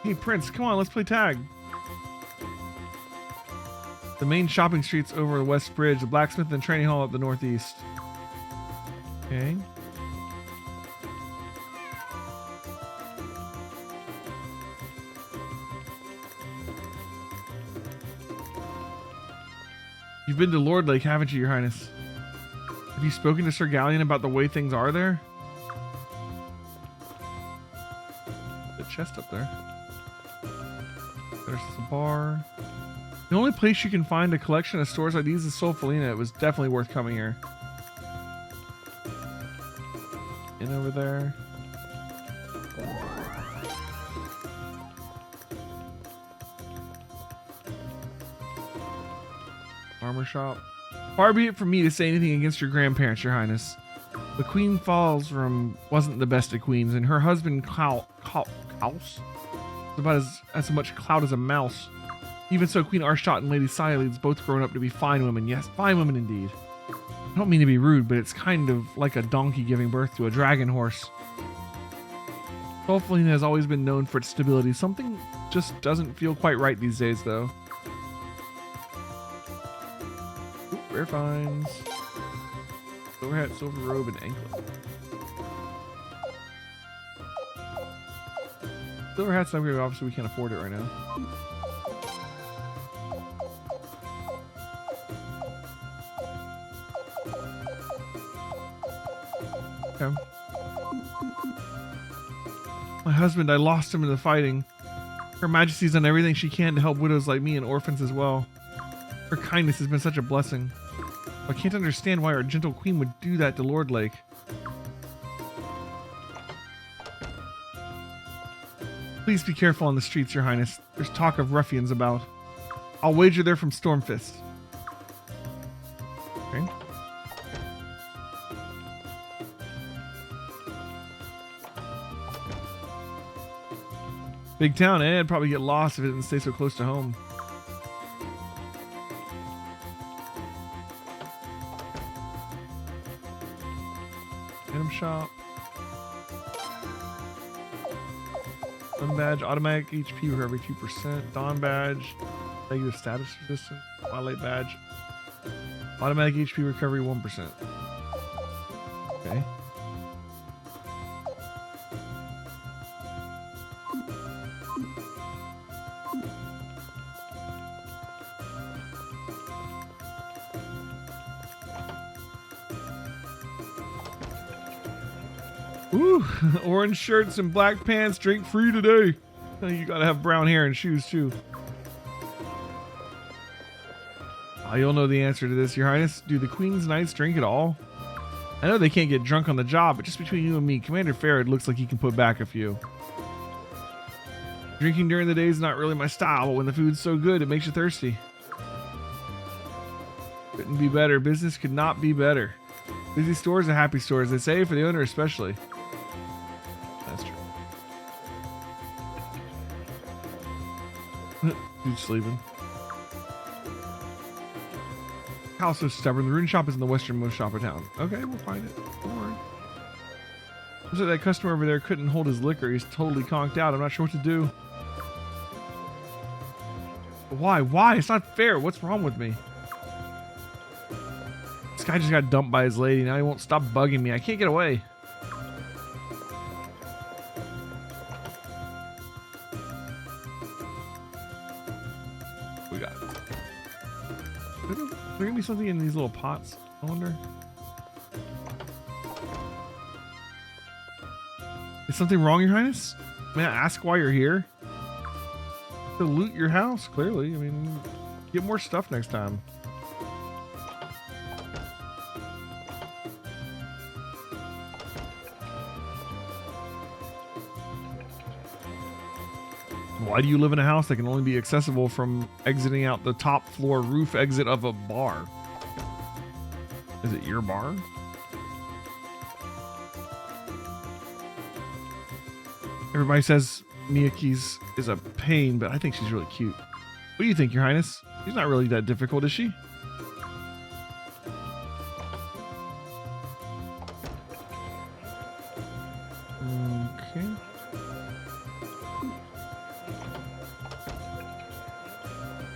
Hey, Prince, come on, let's play tag. The main shopping street's over the West Bridge, the blacksmith and training hall up the northeast. Okay. You've been to Lord Lake, haven't you, Your Highness? Have you spoken to Sir Galleon about the way things are there? The chest up there. There's the bar. The only place you can find a collection of stores like these is Solfelina. It was definitely worth coming here. In over there. Armor shop. Far be it from me to say anything against your grandparents, Your Highness. The Queen Falsram wasn't the best of queens, and her husband Klaus was about as much clout as a mouse. Even so, Queen Arshtat and Lady Silex both grown up to be fine women. Yes, fine women indeed. I don't mean to be rude, but it's kind of like a donkey giving birth to a dragon horse. Solfelina has always been known for its stability. Something just doesn't feel quite right these days, though. Ooh, rare finds. Silver hat, silver robe, and anklet. Silver hat's not very obviously we can't afford it right now. Okay. My husband, I lost him in the fighting. Her Majesty's done everything she can to help widows like me and orphans as well. Her kindness has been such a blessing. I can't understand why our gentle queen would do that to Lord Lake. Please be careful on the streets, Your Highness. There's talk of ruffians about. I'll wager they're from Stormfist. Okay. Big town, eh? I'd probably get lost if it didn't stay so close to home. Item shop. Sun badge, automatic HP for every 2%. Dawn badge, negative status resistance. Twilight badge, automatic HP recovery 1%. Okay. Ooh, orange shirts and black pants, drink free today. You gotta have brown hair and shoes too. You'll know the answer to this, Your Highness. Do the Queen's Knights drink at all? I know they can't get drunk on the job, but just between you and me, Commander Farrad looks like he can put back a few. Drinking during the day is not really my style, but when the food's so good, it makes you thirsty. Couldn't be better. Business could not be better. Busy stores are happy stores, they say, for the owner especially. That's true. Dude's sleeping. House so stubborn. The rune shop is in the westernmost shop of town. Okay, we'll find it. Don't worry. Looks like that customer over there couldn't hold his liquor. He's totally conked out. I'm not sure what to do. Why? Why? It's not fair. What's wrong with me? This guy just got dumped by his lady. Now he won't stop bugging me. I can't get away. We got it. There gonna be something in these little pots, I wonder. Is something wrong, Your Highness? May I ask why you're here? To loot your house, clearly. I mean, get more stuff next time. Why do you live in a house that can only be accessible from exiting out the top floor roof exit of a bar? Is it your bar? Everybody says Miyaki's is a pain, but I think she's really cute. What do you think, Your Highness? She's not really that difficult, is she? Okay.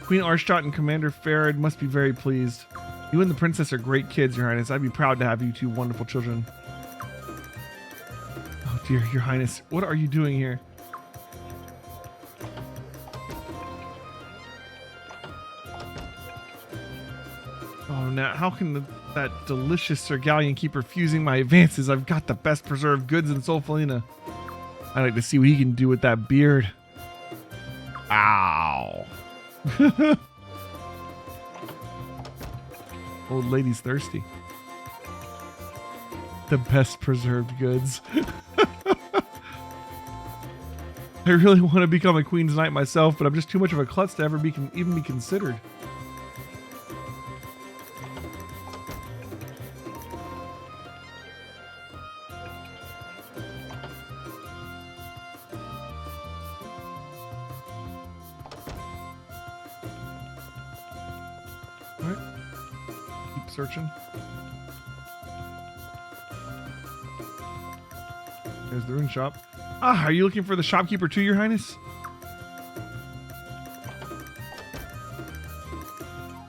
Queen Arshtot and Commander Farrad must be very pleased. You and the princess are great kids, Your Highness. I'd be proud to have you two wonderful children. Oh dear, Your Highness. What are you doing here? Oh, now how can that delicious Sir Galleon keep refusing my advances? I've got the best preserved goods in Solfelina. I'd like to see what he can do with that beard. Ow. Old lady's thirsty. The best preserved goods. I really want to become a Queen's Knight myself, but I'm just too much of a klutz to ever even be considered. Searching. There's the rune shop. Ah, are you looking for the shopkeeper too, Your Highness?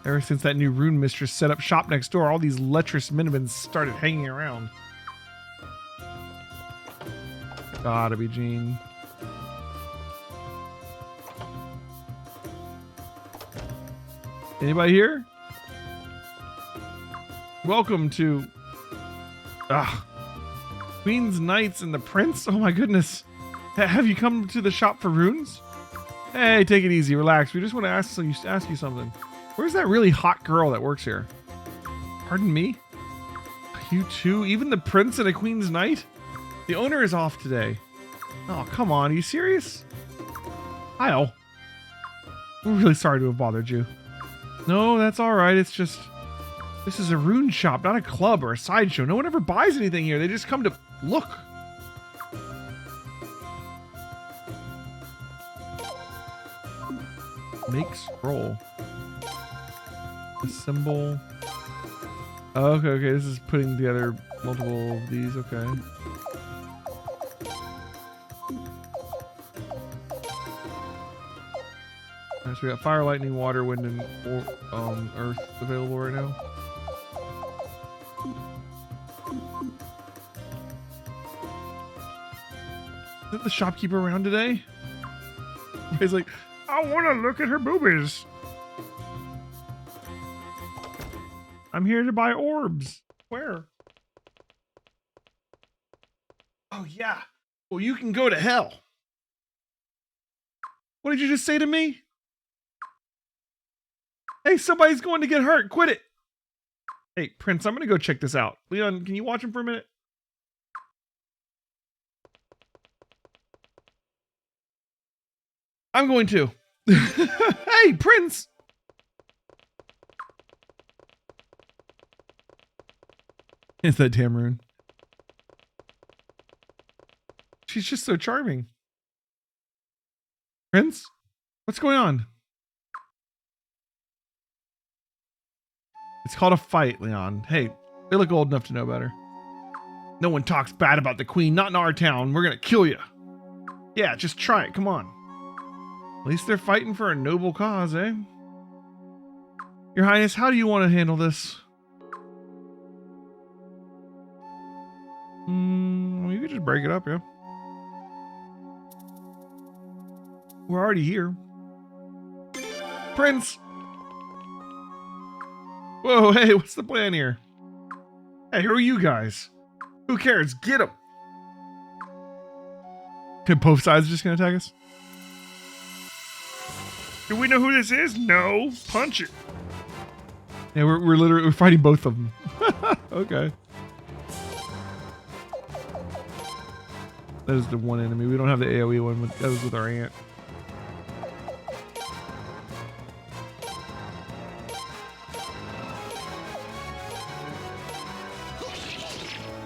Ever since that new rune mistress set up shop next door, all these lecherous minimans started hanging around. Gotta be Jean. Anybody here? Welcome to Queen's Knights and the Prince. Oh my goodness. Have you come to the shop for runes? Hey, take it easy, relax. We just want to ask you something. Where's that really hot girl that works here? Pardon me? You too? Even the Prince and a Queen's Knight? The owner is off today. Oh, come on. Are you serious? Kyle. We're really sorry to have bothered you. No, that's all right. It's just... This is a rune shop, not a club or a sideshow. No one ever buys anything here. They just come to look. Make scroll. The symbol. Oh, okay. This is putting together multiple of these. Okay. Alright, so we got fire, lightning, water, wind, and earth available right now. Is the shopkeeper around today? He's like, I want to look at her boobies. I'm here to buy orbs. Where? Oh, yeah. Well, you can go to hell. What did you just say to me? Hey, somebody's going to get hurt. Quit it. Hey, Prince, I'm going to go check this out. Leon, can you watch him for a minute? I'm going to. Hey, Prince. It's that Tamroon. She's just so charming. Prince? What's going on? It's called a fight, Leon. Hey, they look old enough to know better. No one talks bad about the queen, not in our town. We're gonna kill you. Yeah, just try it, come on. At least they're fighting for a noble cause, eh? Your Highness, how do you want to handle this? You could just break it up, yeah. We're already here. Prince! Whoa, hey, what's the plan here? Hey, who are you guys? Who cares? Get them! Okay, both sides are just gonna attack us? Do we know who this is? No. Punch it. Yeah, we're fighting both of them. Okay. That is the one enemy. We don't have the AoE one. That was with our aunt.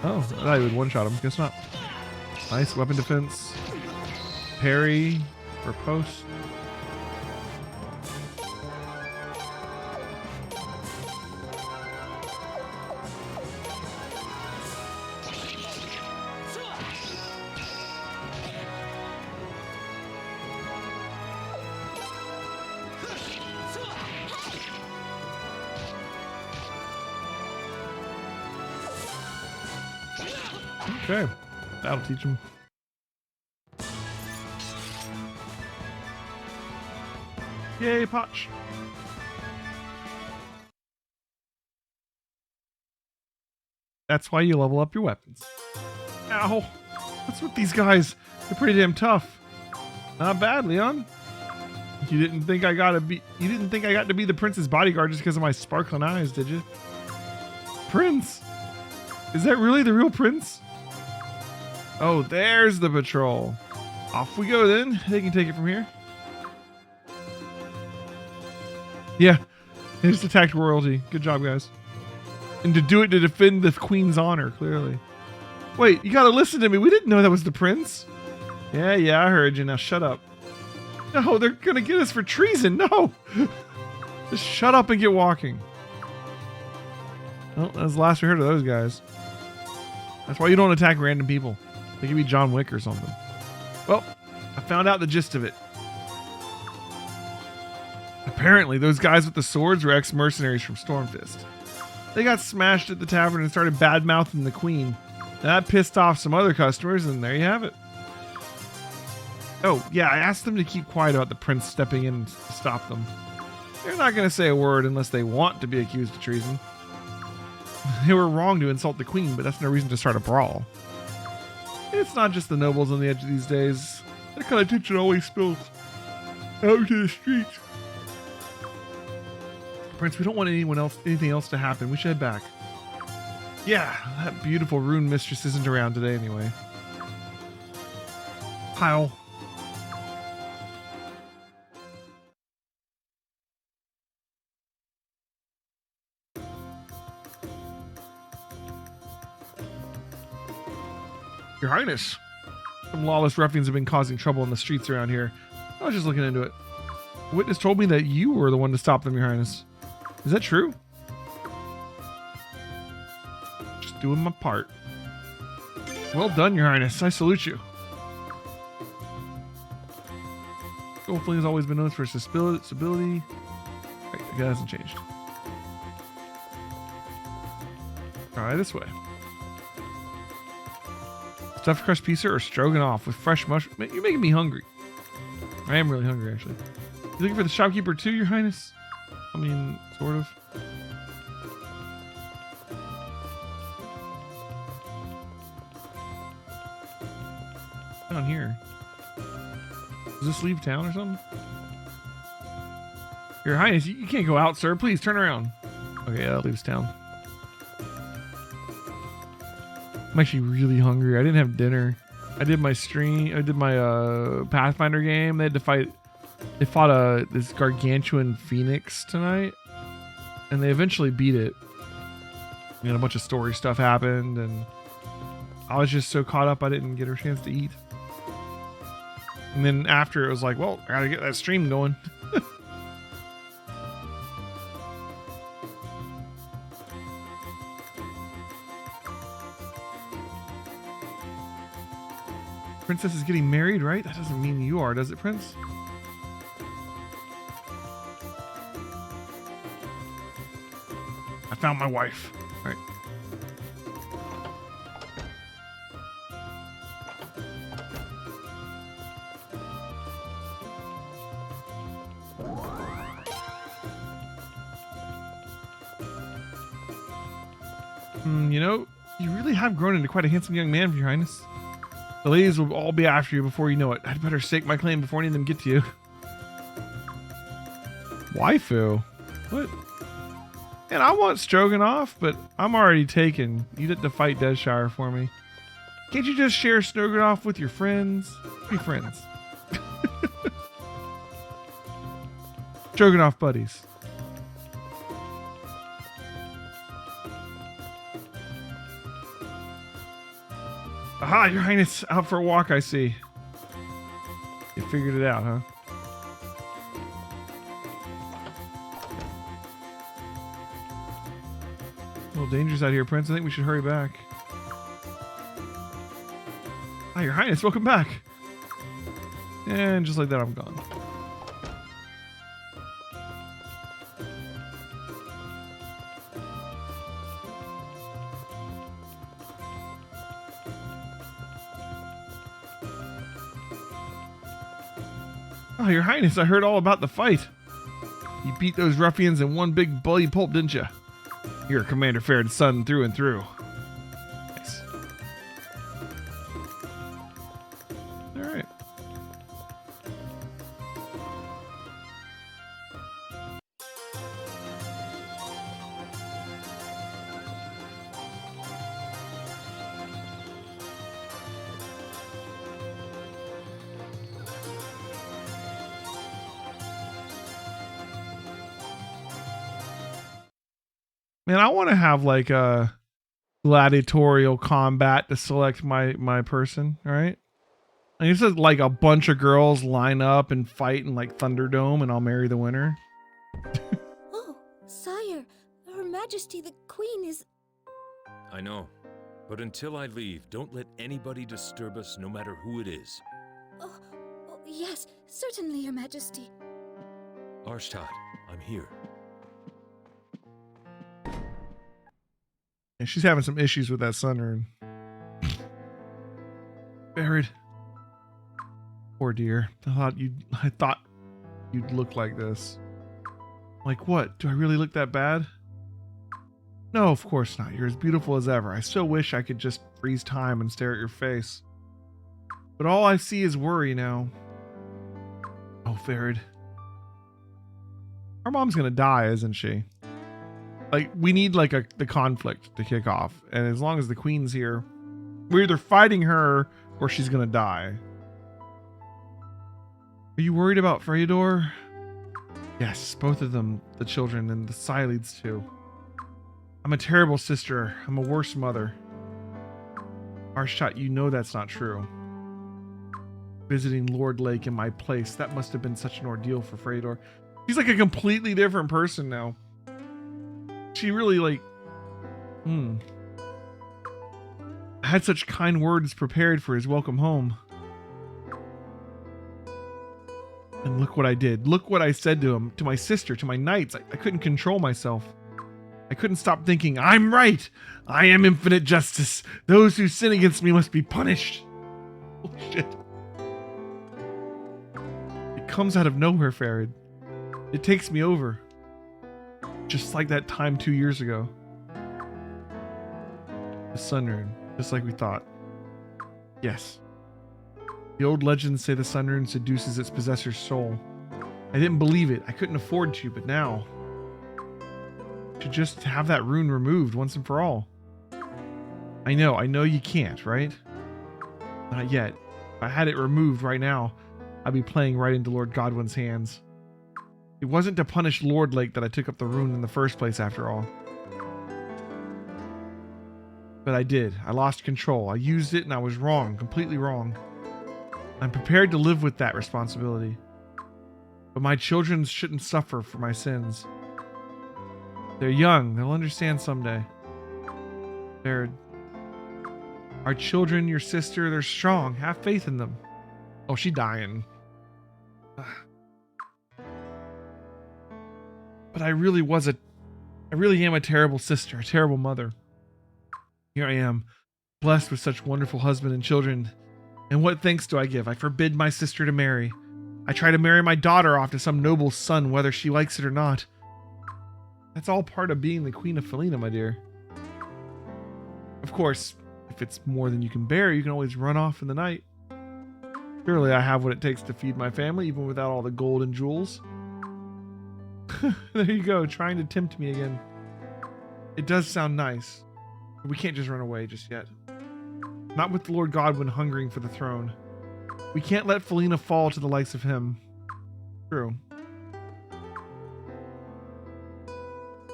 Oh, I thought he would one-shot him. Guess not. Nice weapon defense. Parry or post. Okay, that'll teach him. Yay, Potch. That's why you level up your weapons. Ow. What's with these guys? They're pretty damn tough. Not bad, Leon. You didn't think I got to be the prince's bodyguard just because of my sparkling eyes, did you? Prince? Is that really the real prince? Oh, there's the patrol. Off we go then. They can take it from here. Yeah, they just attacked royalty. Good job, guys. And to do it to defend the queen's honor, clearly. Wait, you gotta listen to me. We didn't know that was the prince. Yeah, I heard you. Now shut up. No, they're gonna get us for treason. No. Just shut up and get walking. Well, that's the last we heard of those guys. That's why you don't attack random people. They could be John Wick or something. Well, I found out the gist of it. Apparently, those guys with the swords were ex-mercenaries from Stormfist. They got smashed at the tavern and started bad-mouthing the queen. That pissed off some other customers, and there you have it. Oh, yeah, I asked them to keep quiet about the prince stepping in to stop them. They're not going to say a word unless they want to be accused of treason. They were wrong to insult the queen, but that's no reason to start a brawl. It's not just the nobles on the edge these days. That kind of tension always spills out into the streets. Prince, we don't want anything else to happen. We should head back. Yeah, that beautiful rune mistress isn't around today anyway. Pile. Your Highness, some lawless ruffians have been causing trouble in the streets around here. I was just looking into it. A witness told me that you were the one to stop them, Your Highness. Is that true? Just doing my part. Well done, Your Highness. I salute you. Goldfling has always been known for its stability. Right, that hasn't changed. Alright, this way. Stuffed crust pizza or stroganoff with fresh mushroom. You're making me hungry. I am really hungry, actually. You looking for the shopkeeper too, Your Highness? I mean, sort of. Down here. Does this leave town or something? Your Highness, you can't go out, sir. Please turn around. Okay, that leaves town. I'm actually really hungry. I didn't have dinner. I did my stream. I did my Pathfinder game. They had to fight. They fought this gargantuan phoenix tonight, and they eventually beat it. And a bunch of story stuff happened, and I was just so caught up I didn't get a chance to eat. And then after, it was like, well, I gotta get that stream going. Princess is getting married, right? That doesn't mean you are, does it, Prince? I found my wife. All right. You know, you really have grown into quite a handsome young man, for your Highness. The ladies will all be after you before you know it. I'd better stake my claim before any of them get to you. Waifu? What? And I want Stroganoff, but I'm already taken. You'd have to fight Deadshire for me. Can't you just share Stroganoff with your friends? Be friends. Stroganoff buddies. Aha, your Highness, out for a walk, I see. You figured it out, huh? A little dangerous out here, Prince. I think we should hurry back. Ah, your Highness, welcome back. And just like that, I'm gone. Oh, your Highness, I heard all about the fight. You beat those ruffians in one big bloody pulp, didn't you? You're Commander Fair's son through and through. Nice. All right. Man, I want to have like a gladiatorial combat to select my person, all right? And it's just like a bunch of girls line up and fight in like Thunderdome, and I'll marry the winner. Oh, sire, Her Majesty the Queen is... I know, but until I leave, don't let anybody disturb us, no matter who it is. Oh, yes, certainly, Your Majesty. Arshtat, I'm here. And she's having some issues with that sunrune. Buried. Poor dear. I thought you'd look like this. Like what? Do I really look that bad? No, of course not. You're as beautiful as ever. I so wish I could just freeze time and stare at your face. But all I see is worry now. Oh, Farid. Our mom's gonna die, isn't she? Like, we need like the conflict to kick off. And as long as the queen's here, we're either fighting her or she's gonna die. Are you worried about Freydor? Yes, both of them, the children, and the Sileads too. I'm a terrible sister. I'm a worse mother. Arshtat, you know that's not true. Visiting Lord Lake in my place, that must have been such an ordeal for Freydor. He's like a completely different person now. She really like, I had such kind words prepared for his welcome home. And look what I did. Look what I said to him, to my sister, to my knights. I couldn't control myself. I couldn't stop thinking, I'm right. I am infinite justice. Those who sin against me must be punished. Oh shit. It comes out of nowhere, Farid. It takes me over. Just like that time 2 years ago. The sunrune, just like we thought. Yes. The old legends say the sun rune seduces its possessor's soul. I didn't believe it. I couldn't afford to, but now... to just have that rune removed once and for all. I know you can't, right? Not yet. If I had it removed right now, I'd be playing right into Lord Godwin's hands. It wasn't to punish Lord Lake that I took up the rune in the first place, after all. But I did. I lost control. I used it and I was wrong, completely wrong. I'm prepared to live with that responsibility. But my children shouldn't suffer for my sins. They're young. They'll understand someday. They're... our children, your sister, they're strong. Have faith in them. Oh, she dying. But I really am a terrible sister, a terrible mother. Here I am, blessed with such wonderful husband and children. And what thanks do I give? I forbid my sister to marry. I try to marry my daughter off to some noble son, whether she likes it or not. That's all part of being the Queen of Felina, my dear. Of course, if it's more than you can bear, you can always run off in the night. Surely I have what it takes to feed my family, even without all the gold and jewels. There you go, trying to tempt me again. It does sound nice, but we can't just run away just yet. Not with the Lord Godwin hungering for the throne. We can't let Felina fall to the likes of him. True.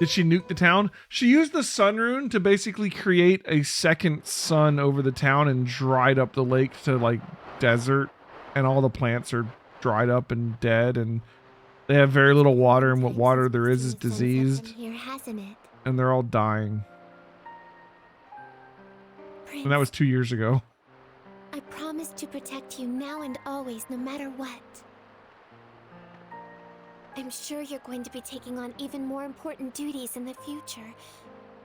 Did she nuke the town? She used the sun rune to basically create a second sun over the town and dried up the lake to like desert, and all the plants are dried up and dead, and they have very little water, and what water there is diseased. Here, hasn't it? And they're all dying. Prince, And that was 2 years ago. I promise to protect you now and always, no matter what. I'm sure you're going to be taking on even more important duties in the future.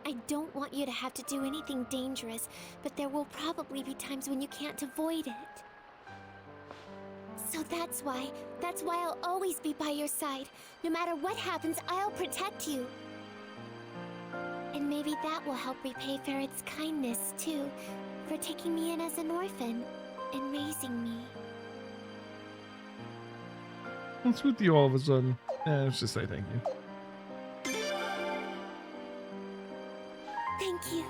I don't want you to have to do anything dangerous, but there will probably be times when you can't avoid it. So that's why I'll always be by your side. No matter what happens, I'll protect you. And maybe that will help repay Ferret's kindness, too, for taking me in as an orphan and raising me. What's with you all of a sudden? Let's just say thank you. Thank you.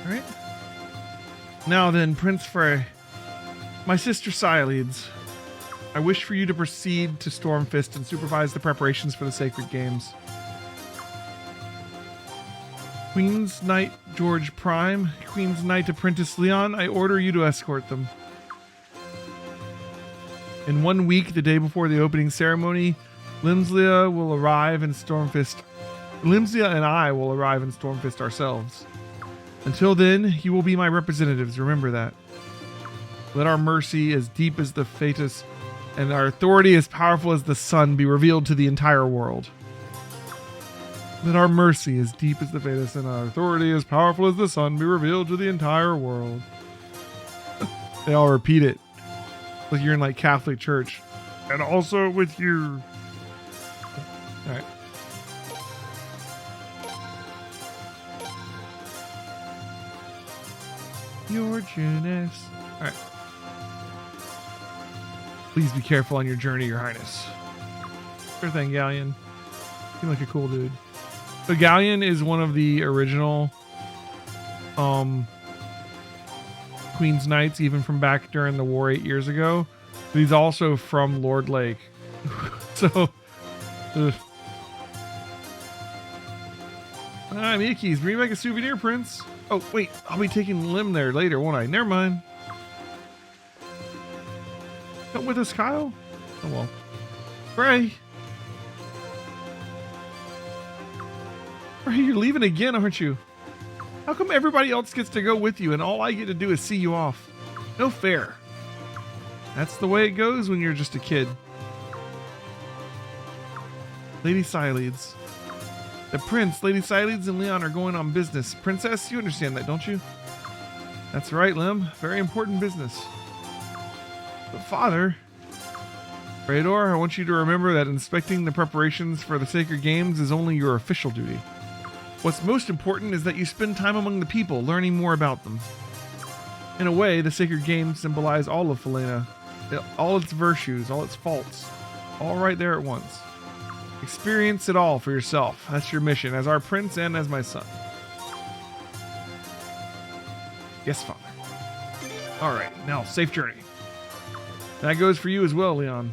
Alright. Now then, Prince Frey. My sister Cyleads. I wish for you to proceed to Stormfist and supervise the preparations for the Sacred Games. Queen's Knight George Prime, Queen's Knight Apprentice Leon, I order you to escort them. In 1 week, the day before the opening ceremony, Limslia will arrive in Stormfist. Limslia and I will arrive in Stormfist ourselves. Until then, you will be my representatives, remember that. Let our mercy as deep as the Fatus and our authority as powerful as the sun be revealed to the entire world. Let our mercy as deep as the Fatus and our authority as powerful as the sun be revealed to the entire world. They all repeat it. Like you're in like Catholic church. And also with you. Alright. Your Janus. Alright. Please be careful on your journey, Your Highness. Sure thing, Galleon. Seem like a cool dude. So Galleon is one of the original Queen's Knights, even from back during the war 8 years ago. But he's also from Lord Lake. So Mickey's, bring back a souvenir, Prince. Oh, wait, I'll be taking Lim there later, won't I? Never mind. Come with us, Kyle? Oh, well. Frey. Frey, you're leaving again, aren't you? How come everybody else gets to go with you and all I get to do is see you off? No fair. That's the way it goes when you're just a kid. Lady Cyleads. The prince, Lady Cyleads, and Leon are going on business. Princess, you understand that, don't you? That's right, Lim. Very important business. But father... Rador, I want you to remember that inspecting the preparations for the Sacred Games is only your official duty. What's most important is that you spend time among the people, learning more about them. In a way, the Sacred Games symbolize all of Felina, all its virtues, all its faults, all right there at once. Experience it all for yourself. That's your mission, as our prince and as my son. Yes, Father. All right, now, safe journey. That goes for you as well, Leon.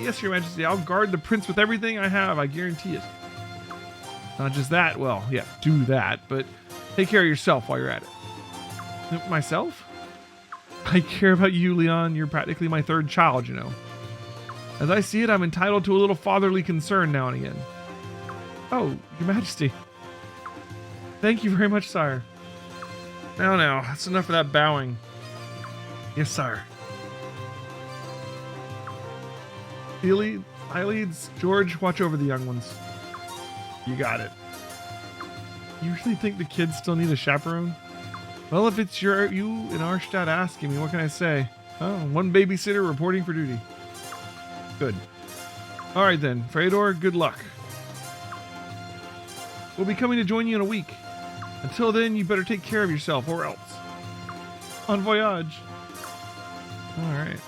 Yes, Your Majesty, I'll guard the prince with everything I have, I guarantee it. Not just that, well, yeah, do that, but take care of yourself while you're at it. Myself? I care about you, Leon. You're practically my third child, you know. As I see it, I'm entitled to a little fatherly concern now and again. Oh, Your Majesty. Thank you very much, sire. Now, that's enough of that bowing. Yes, sire. Eyelids, George, watch over the young ones. You got it. You really think the kids still need a chaperone? Well, if it's you in Arstadt asking me, what can I say? Oh, one babysitter reporting for duty. Good. All right then, Fedor, good luck. We'll be coming to join you in a week. Until then, you better take care of yourself, or else. Bon voyage. All right.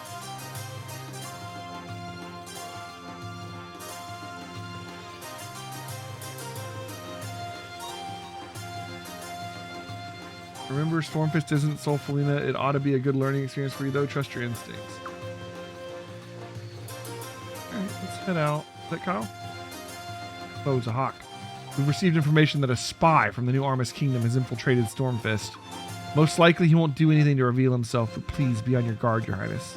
Remember, Stormfist isn't Soul Felina. It ought to be a good learning experience for you, though. Trust your instincts. Alright, let's head out. Is that Kyle? Oh, it's a hawk. We've received information that a spy from the new Armus Kingdom has infiltrated Stormfist. Most likely he won't do anything to reveal himself, but please be on your guard, Your Highness.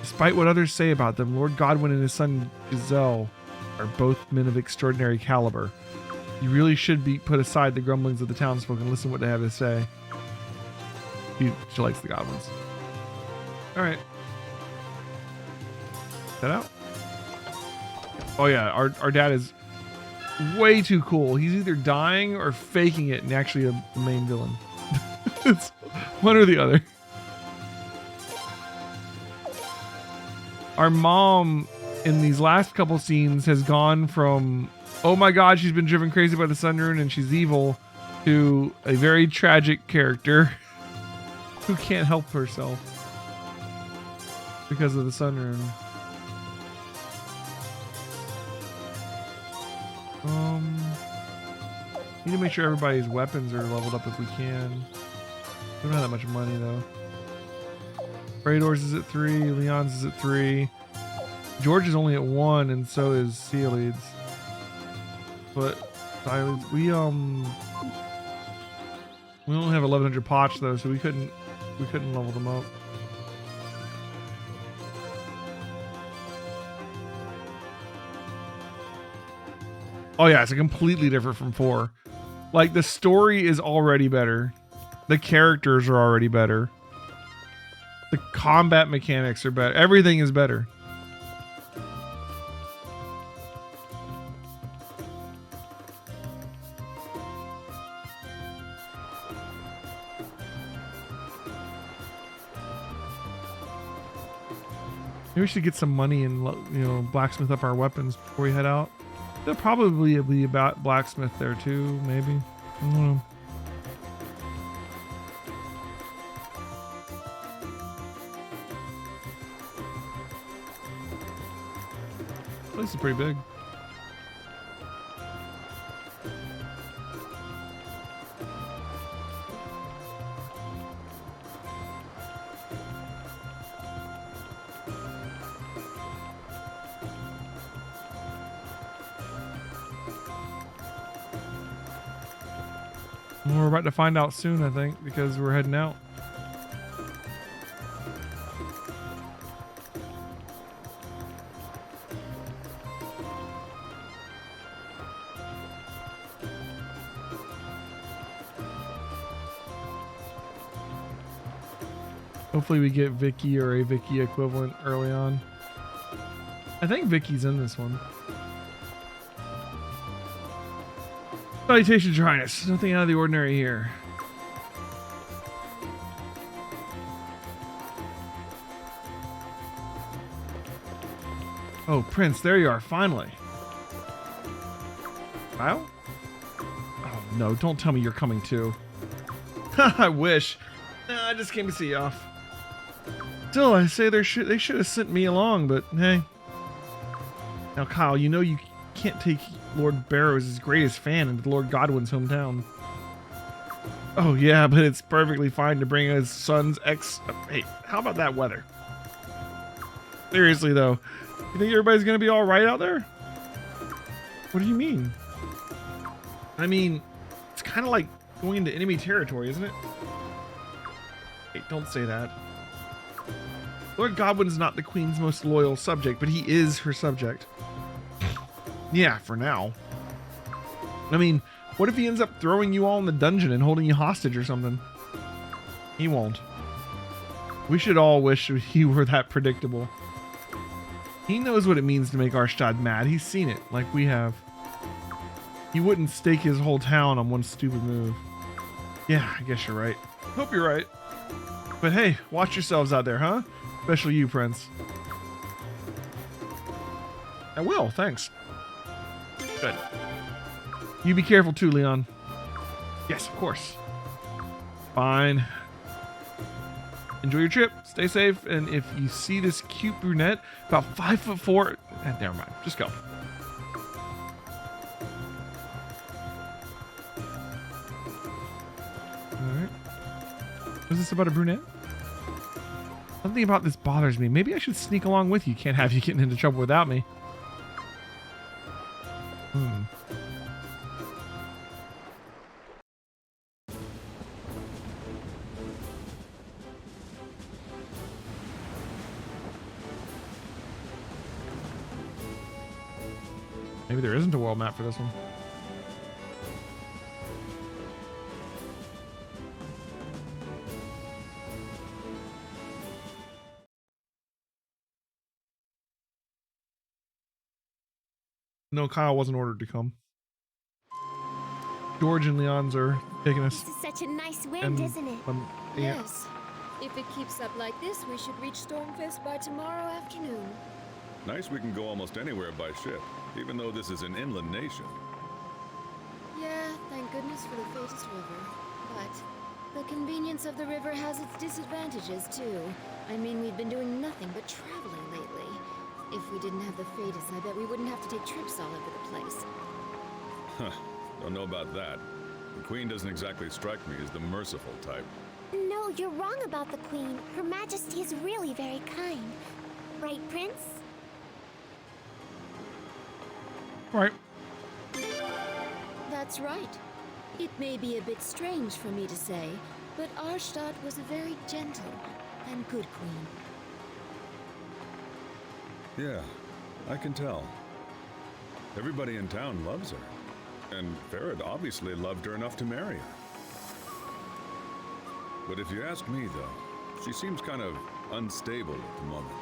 Despite what others say about them, Lord Godwin and his son Giselle are both men of extraordinary caliber. You really should put aside the grumblings of the townsfolk and listen to what they have to say. She likes the goblins. All right. That out? Oh yeah, our dad is way too cool. He's either dying or faking it and actually the main villain. It's one or the other. Our mom in these last couple scenes has gone from, oh my god, she's been driven crazy by the Sun Rune and she's evil, to a very tragic character who can't help herself because of the Sun Rune. Need to make sure everybody's weapons are leveled up if we can. We don't have that much money though. Rador's is at 3, Leon's is at 3. George is only at 1, and so is Sealids. But we only have 1100 pots though, so we couldn't level them up. Oh yeah, it's completely different from 4. Like, the story is already better. The characters are already better. The combat mechanics are better. Everything is better. Maybe we should get some money and, you know, blacksmith up our weapons before we head out. There'll probably be about blacksmith there too, maybe. I don't know. This place is pretty big. We're about to find out soon, I think, because we're heading out. Hopefully we get Vicky or a Vicky equivalent early on. I think Vicky's in this one. Salutations, Your Highness. Nothing out of the ordinary here. Oh, Prince, there you are, finally. Kyle? Oh, no, don't tell me you're coming too. I wish. I just came to see you off. Still, I say they should have sent me along, but hey. Now, Kyle, you know you can't take Lord Barrows' greatest fan into Lord Godwin's hometown. Oh, yeah, but it's perfectly fine to bring his son's Hey, how about that weather? Seriously, though, you think everybody's gonna be all right out there? What do you mean? I mean, it's kind of like going into enemy territory, isn't it? Hey, don't say that. Lord Godwin's not the Queen's most loyal subject, but he is her subject. Yeah, for now. I mean, what if he ends up throwing you all in the dungeon and holding you hostage or something? He won't. We should all wish he were that predictable. He knows what it means to make Arstad mad. He's seen it, like we have. He wouldn't stake his whole town on one stupid move. Yeah, I guess you're right. Hope you're right. But hey, watch yourselves out there, huh? Especially you, Prince. I will, thanks. Good. You be careful too, Leon. Yes, of course. Fine. Enjoy your trip. Stay safe. And if you see this cute brunette, about 5'4", never mind. Just go. Alright. Was this about a brunette? Something about this bothers me. Maybe I should sneak along with you. Can't have you getting into trouble without me. Maybe there isn't a world map for this one. No, Kyle wasn't ordered to come. George and Leon's are taking us. This is such a nice wind, isn't it? Yeah. Yes. If it keeps up like this, we should reach Stormfist by tomorrow afternoon. Nice we can go almost anywhere by ship, even though this is an inland nation. Yeah, thank goodness for the Thetis River. But the convenience of the river has its disadvantages, too. I mean, we've been doing nothing but traveling lately. If we didn't have the Thetis, I bet we wouldn't have to take trips all over the place. Huh, don't know about that. The Queen doesn't exactly strike me as the merciful type. No, you're wrong about the Queen. Her Majesty is really very kind. Right, Prince? Right. That's right. It may be a bit strange for me to say, but Arstad was a very gentle and good queen. Yeah, I can tell. Everybody in town loves her. And Farad obviously loved her enough to marry her. But if you ask me, though, she seems kind of unstable at the moment.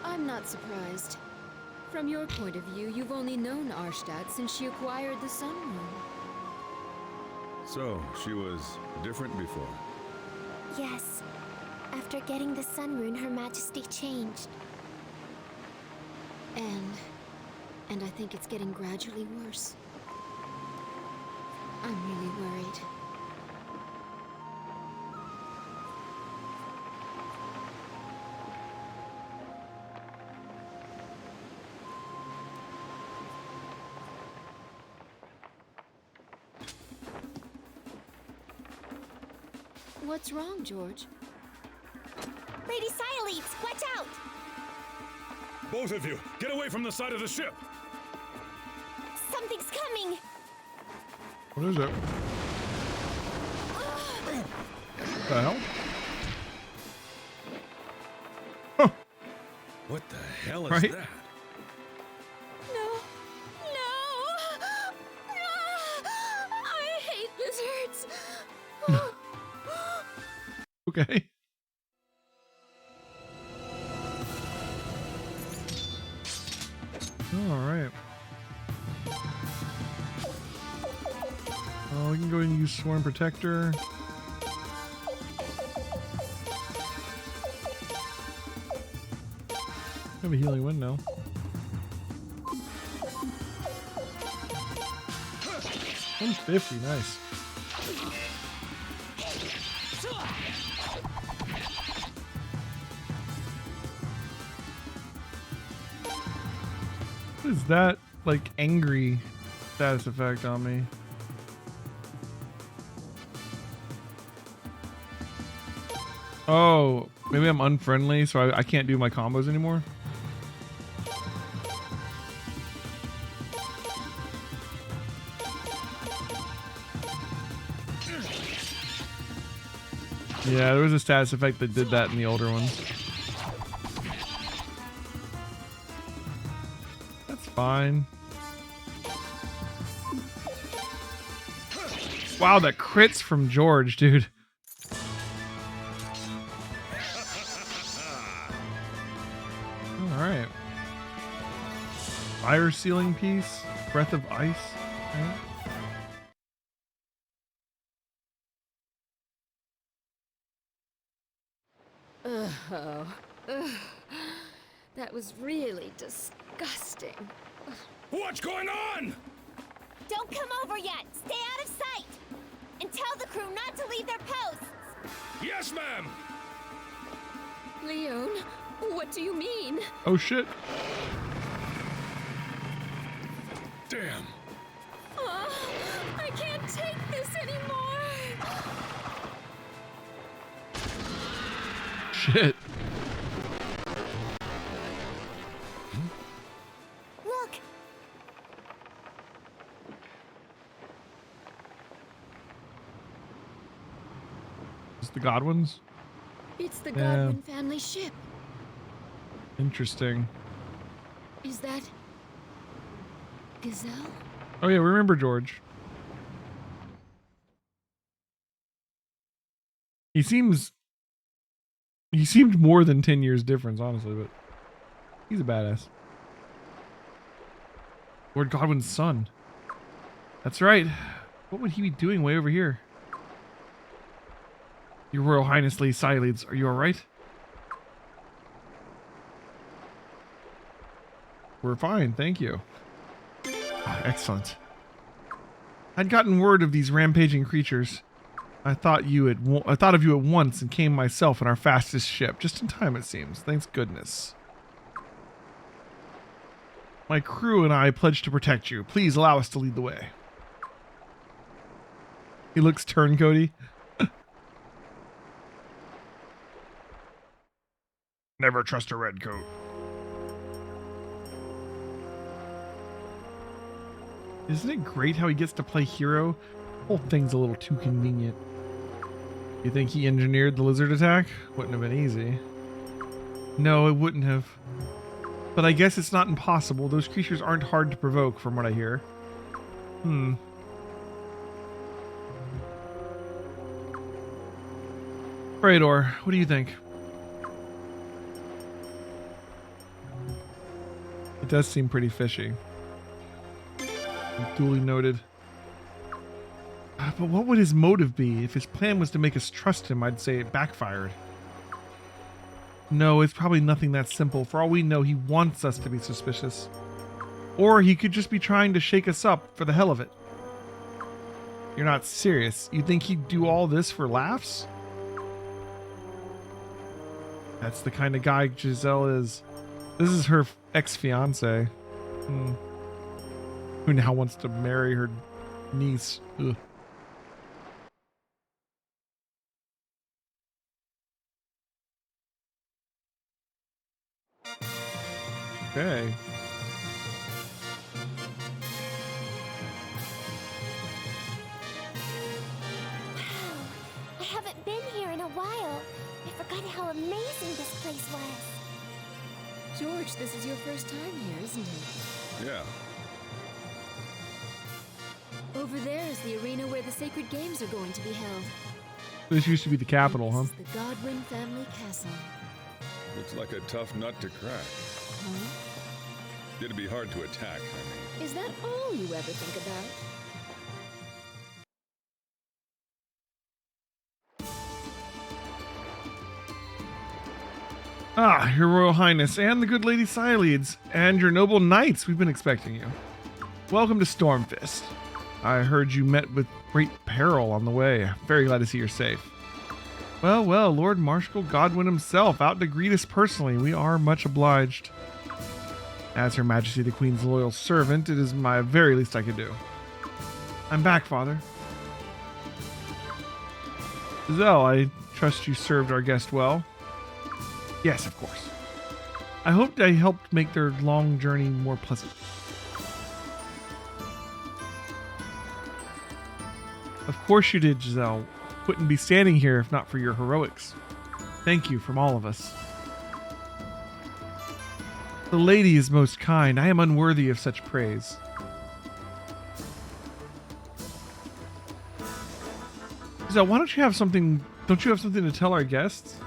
I'm not surprised. From your point of view, you've only known Arstad since she acquired the Sun Moon. So, she was different before? Yes. After getting the Sun Rune, Her Majesty changed. And I think it's getting gradually worse. I'm really worried. What's wrong, George? Lady Sialeeds, watch out! Both of you, get away from the side of the ship! Something's coming! What is it? What the hell? Huh. What the hell is Right? that? No! No! I hate lizards! Okay. All right. We can go ahead and use Swarm Protector. have a healing wind now. $150, nice. What is that, like, angry status effect on me? Oh, maybe I'm unfriendly, so I can't do my combos anymore. Yeah, there was a status effect that did that in the older ones. That's fine. Wow, that crits from George, dude. Alright. Fire sealing piece. Breath of ice. Right. Oh, ugh. That was really disgusting. What's going on? Don't come over yet! Stay out of sight! And tell the crew not to leave their posts! Yes, ma'am. Leon, what do you mean? Oh shit. Damn. I can't take this anymore. Shit. Look! Is the Godwins? It's the Yeah. Godwin family ship. Interesting. Is that Gazelle? Oh yeah, remember George. He seemed more than 10 years difference, honestly, but he's a badass. Lord Godwin's son. That's right. What would he be doing way over here? Your Royal Highness Lady Sileads, are you alright? We're fine, thank you. Ah, excellent. I'd gotten word of these rampaging creatures. I thought of you at once and came myself in our fastest ship. Just in time, it seems. Thanks goodness. My crew and I pledge to protect you. Please allow us to lead the way. He looks turncoaty. Never trust a redcoat. Isn't it great how he gets to play hero? The whole thing's a little too convenient. You think he engineered the lizard attack? Wouldn't have been easy. No, it wouldn't have. But I guess it's not impossible. Those creatures aren't hard to provoke, from what I hear. Praetor, what do you think? It does seem pretty fishy. Duly noted. But what would his motive be? If his plan was to make us trust him, I'd say it backfired. No, it's probably nothing that simple. For all we know, he wants us to be suspicious. Or he could just be trying to shake us up for the hell of it. You're not serious. You think he'd do all this for laughs? That's the kind of guy Giselle is. This is her ex-fiance. Who now wants to marry her niece. Ugh. Okay. Wow, I haven't been here in a while. I forgot how amazing this place was. George, this is your first time here, isn't it? Yeah. Over there is the arena where the sacred games are going to be held. This used to be the capital, huh? This is the Godwin family castle. Looks like a tough nut to crack. Huh? It'd be hard to attack, I mean. Is that all you ever think about? Ah, Your Royal Highness and the good Lady Cyledes and your noble knights, we've been expecting you. Welcome to Stormfist. I heard you met with great peril on the way. Very glad to see you're safe. Well, Lord Marshal Godwin himself out to greet us personally. We are much obliged. As Her Majesty the Queen's loyal servant, it is my very least I could do. I'm back, Father. Giselle, I trust you served our guest well. Yes, of course. I hoped I helped make their long journey more pleasant. Of course you did, Giselle. Wouldn't be standing here if not for your heroics. Thank you from all of us. The lady is most kind. I am unworthy of such praise. Giselle, why don't you have something? Don't you have something to tell our guests?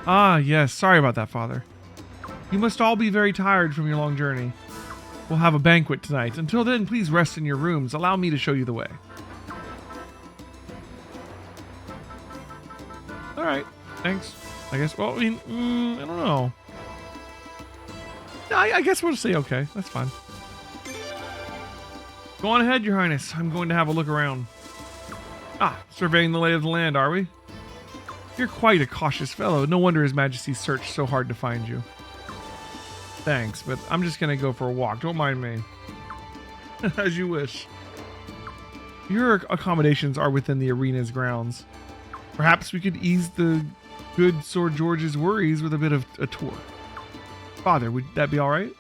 Ah, yes. Sorry about that, Father. You must all be very tired from your long journey. We'll have a banquet tonight. Until then, please rest in your rooms. Allow me to show you the way. All right. Thanks. I guess. Well, I mean, I don't know. I guess we'll say okay. That's fine. Go on ahead, Your Highness. I'm going to have a look around. Ah, surveying the lay of the land, are we? You're quite a cautious fellow. No wonder His Majesty searched so hard to find you. Thanks, but I'm just going to go for a walk. Don't mind me. As you wish. Your accommodations are within the arena's grounds. Perhaps we could ease the good Sir George's worries with a bit of a tour. Father, would that be all right?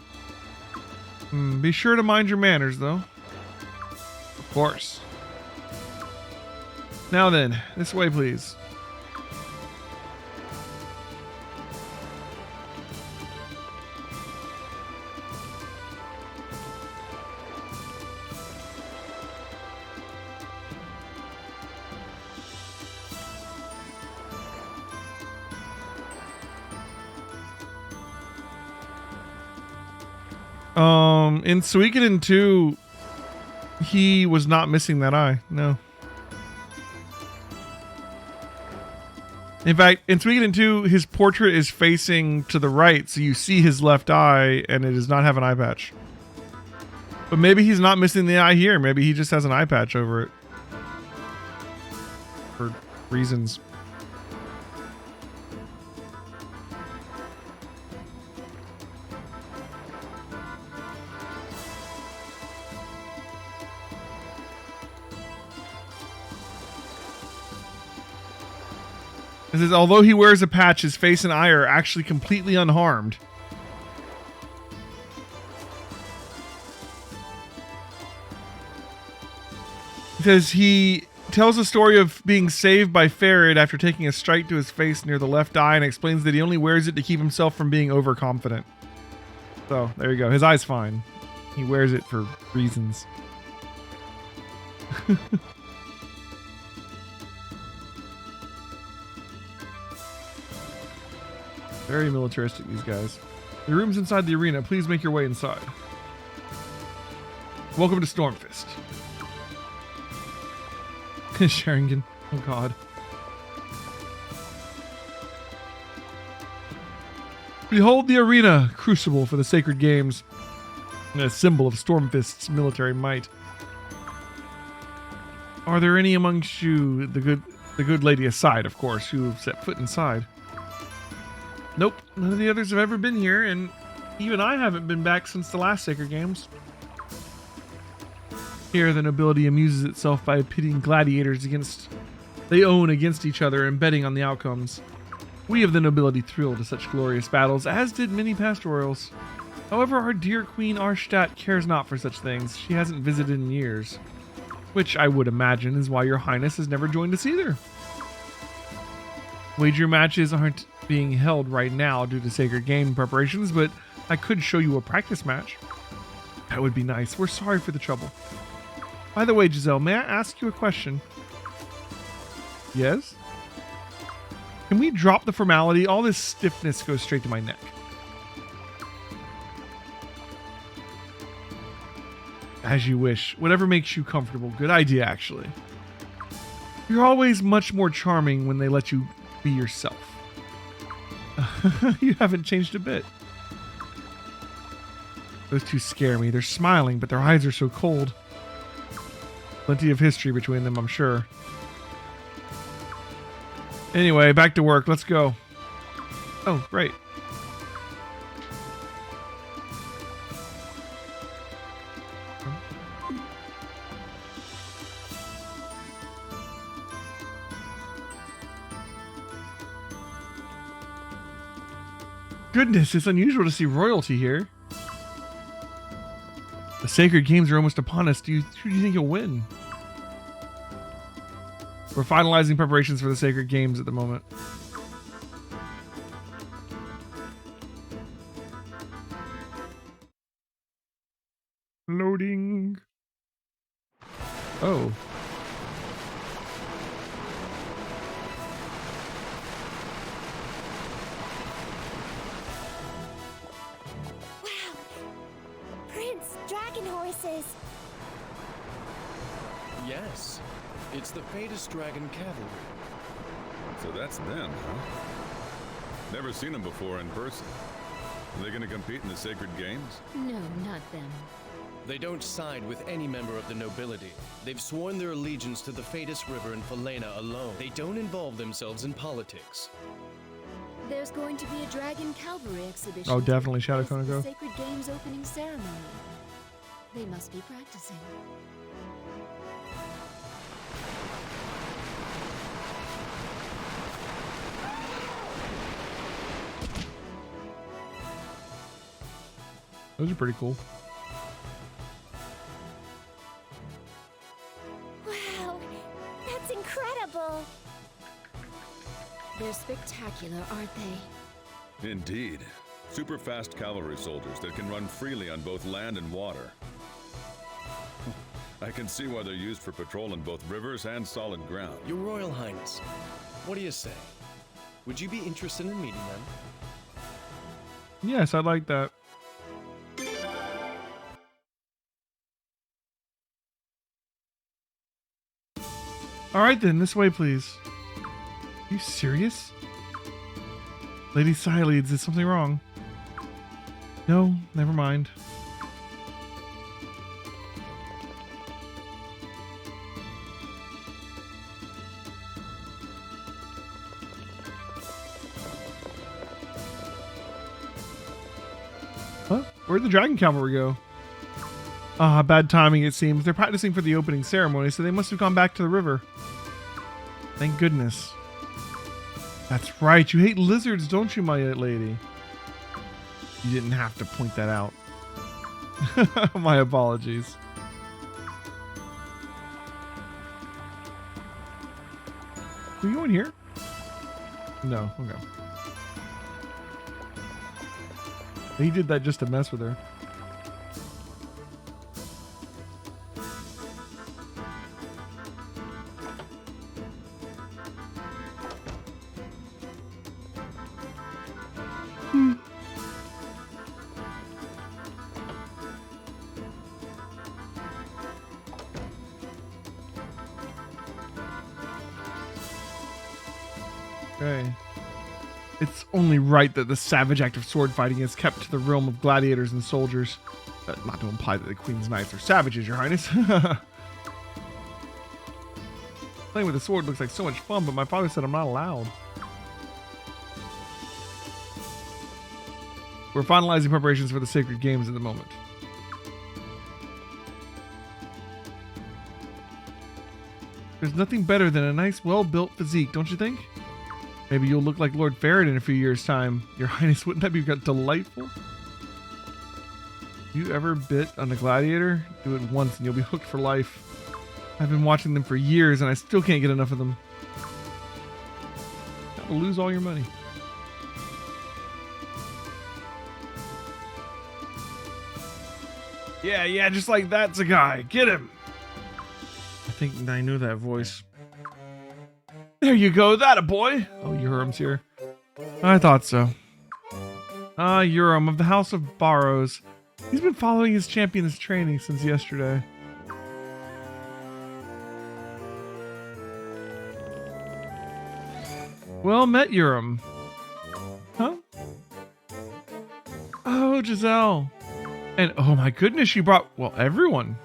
Be sure to mind your manners, though. Of course. Now then, this way, please. In Suikoden 2, he was not missing that eye. No. In fact, in Suikoden 2, his portrait is facing to the right, so you see his left eye, and it does not have an eye patch. But maybe he's not missing the eye here. Maybe he just has an eye patch over it. For reasons. It says, although he wears a patch, his face and eye are actually completely unharmed. It says he tells a story of being saved by Farad after taking a strike to his face near the left eye and explains that he only wears it to keep himself from being overconfident. So, there you go. His eye's fine. He wears it for reasons. Very militaristic, these guys. The room's inside the arena. Please make your way inside. Welcome to Stormfist. Sharingan. Oh, God. Behold the arena, crucible for the sacred games, and a symbol of Stormfist's military might. Are there any amongst you, the good lady aside, of course, who have set foot inside? Nope, none of the others have ever been here, and even I haven't been back since the last Sacred Games. Here, the nobility amuses itself by pitting gladiators against each other and betting on the outcomes. We of the nobility thrill to such glorious battles, as did many past royals. However, our dear Queen Arstadt cares not for such things. She hasn't visited in years, which I would imagine is why Your Highness has never joined us either. Wager matches aren't being held right now due to Sacred Game preparations, but I could show you a practice match. That would be nice. We're sorry for the trouble. By the way, Giselle, may I ask you a question? Yes? Can we drop the formality? All this stiffness goes straight to my neck. As you wish. Whatever makes you comfortable. Good idea, actually. You're always much more charming when they let you be yourself. You haven't changed a bit. Those two scare me. They're smiling, but their eyes are so cold. Plenty of history between them, I'm sure. Anyway, back to work. Let's go. Oh, great. Goodness, it's unusual to see royalty here. The sacred games are almost upon us. Who do you think you'll win? We're finalizing preparations for the sacred games at the moment. Loading. Oh. Dragon horses! Yes, it's the Phaetus Dragon Cavalry. So that's them, huh? Never seen them before in person. Are they gonna compete in the Sacred Games? No, not them. They don't side with any member of the nobility. They've sworn their allegiance to the Phaetus River and Falena alone. They don't involve themselves in politics. There's going to be a Dragon Cavalry exhibition. Oh, definitely Shadow This is the Konako. Sacred Games opening ceremony. They must be practicing. Those are pretty cool. Wow, that's incredible! They're spectacular, aren't they? Indeed. Super fast cavalry soldiers that can run freely on both land and water. I can see why they're used for patrol in both rivers and solid ground. Your Royal Highness, what do you say? Would you be interested in meeting them? Yes, I like that. All right then, this way, please. Are you serious? Lady Sileeds, is something wrong? No, never mind. Huh? Where'd the Dragon Cavalry go? Ah, bad timing it seems. They're practicing for the opening ceremony, so they must have gone back to the river. Thank goodness. That's right, you hate lizards, don't you, my lady? You didn't have to point that out. My apologies. Are you going here? No, okay. He did that just to mess with her. Okay. It's only right that the savage act of sword fighting is kept to the realm of gladiators and soldiers. Not to imply that the Queen's Knights are savages, Your Highness. Playing with a sword looks like so much fun, but my father said I'm not allowed. We're finalizing preparations for the sacred games at the moment. There's nothing better than a nice, well-built physique, don't you think? Maybe you'll look like Lord Farrett in a few years' time. Your Highness, wouldn't that be delightful? You ever bit on a gladiator? Do it once and you'll be hooked for life. I've been watching them for years and I still can't get enough of them. Gotta lose all your money. Yeah, just like that's a guy. Get him! I think I knew that voice. There you go, that a boy! Oh, Urim's here. I thought so. Urim of the House of Barrows. He's been following his champion's training since yesterday. Well met, Urim. Huh? Hello, Giselle. And oh my goodness, you brought, well, everyone.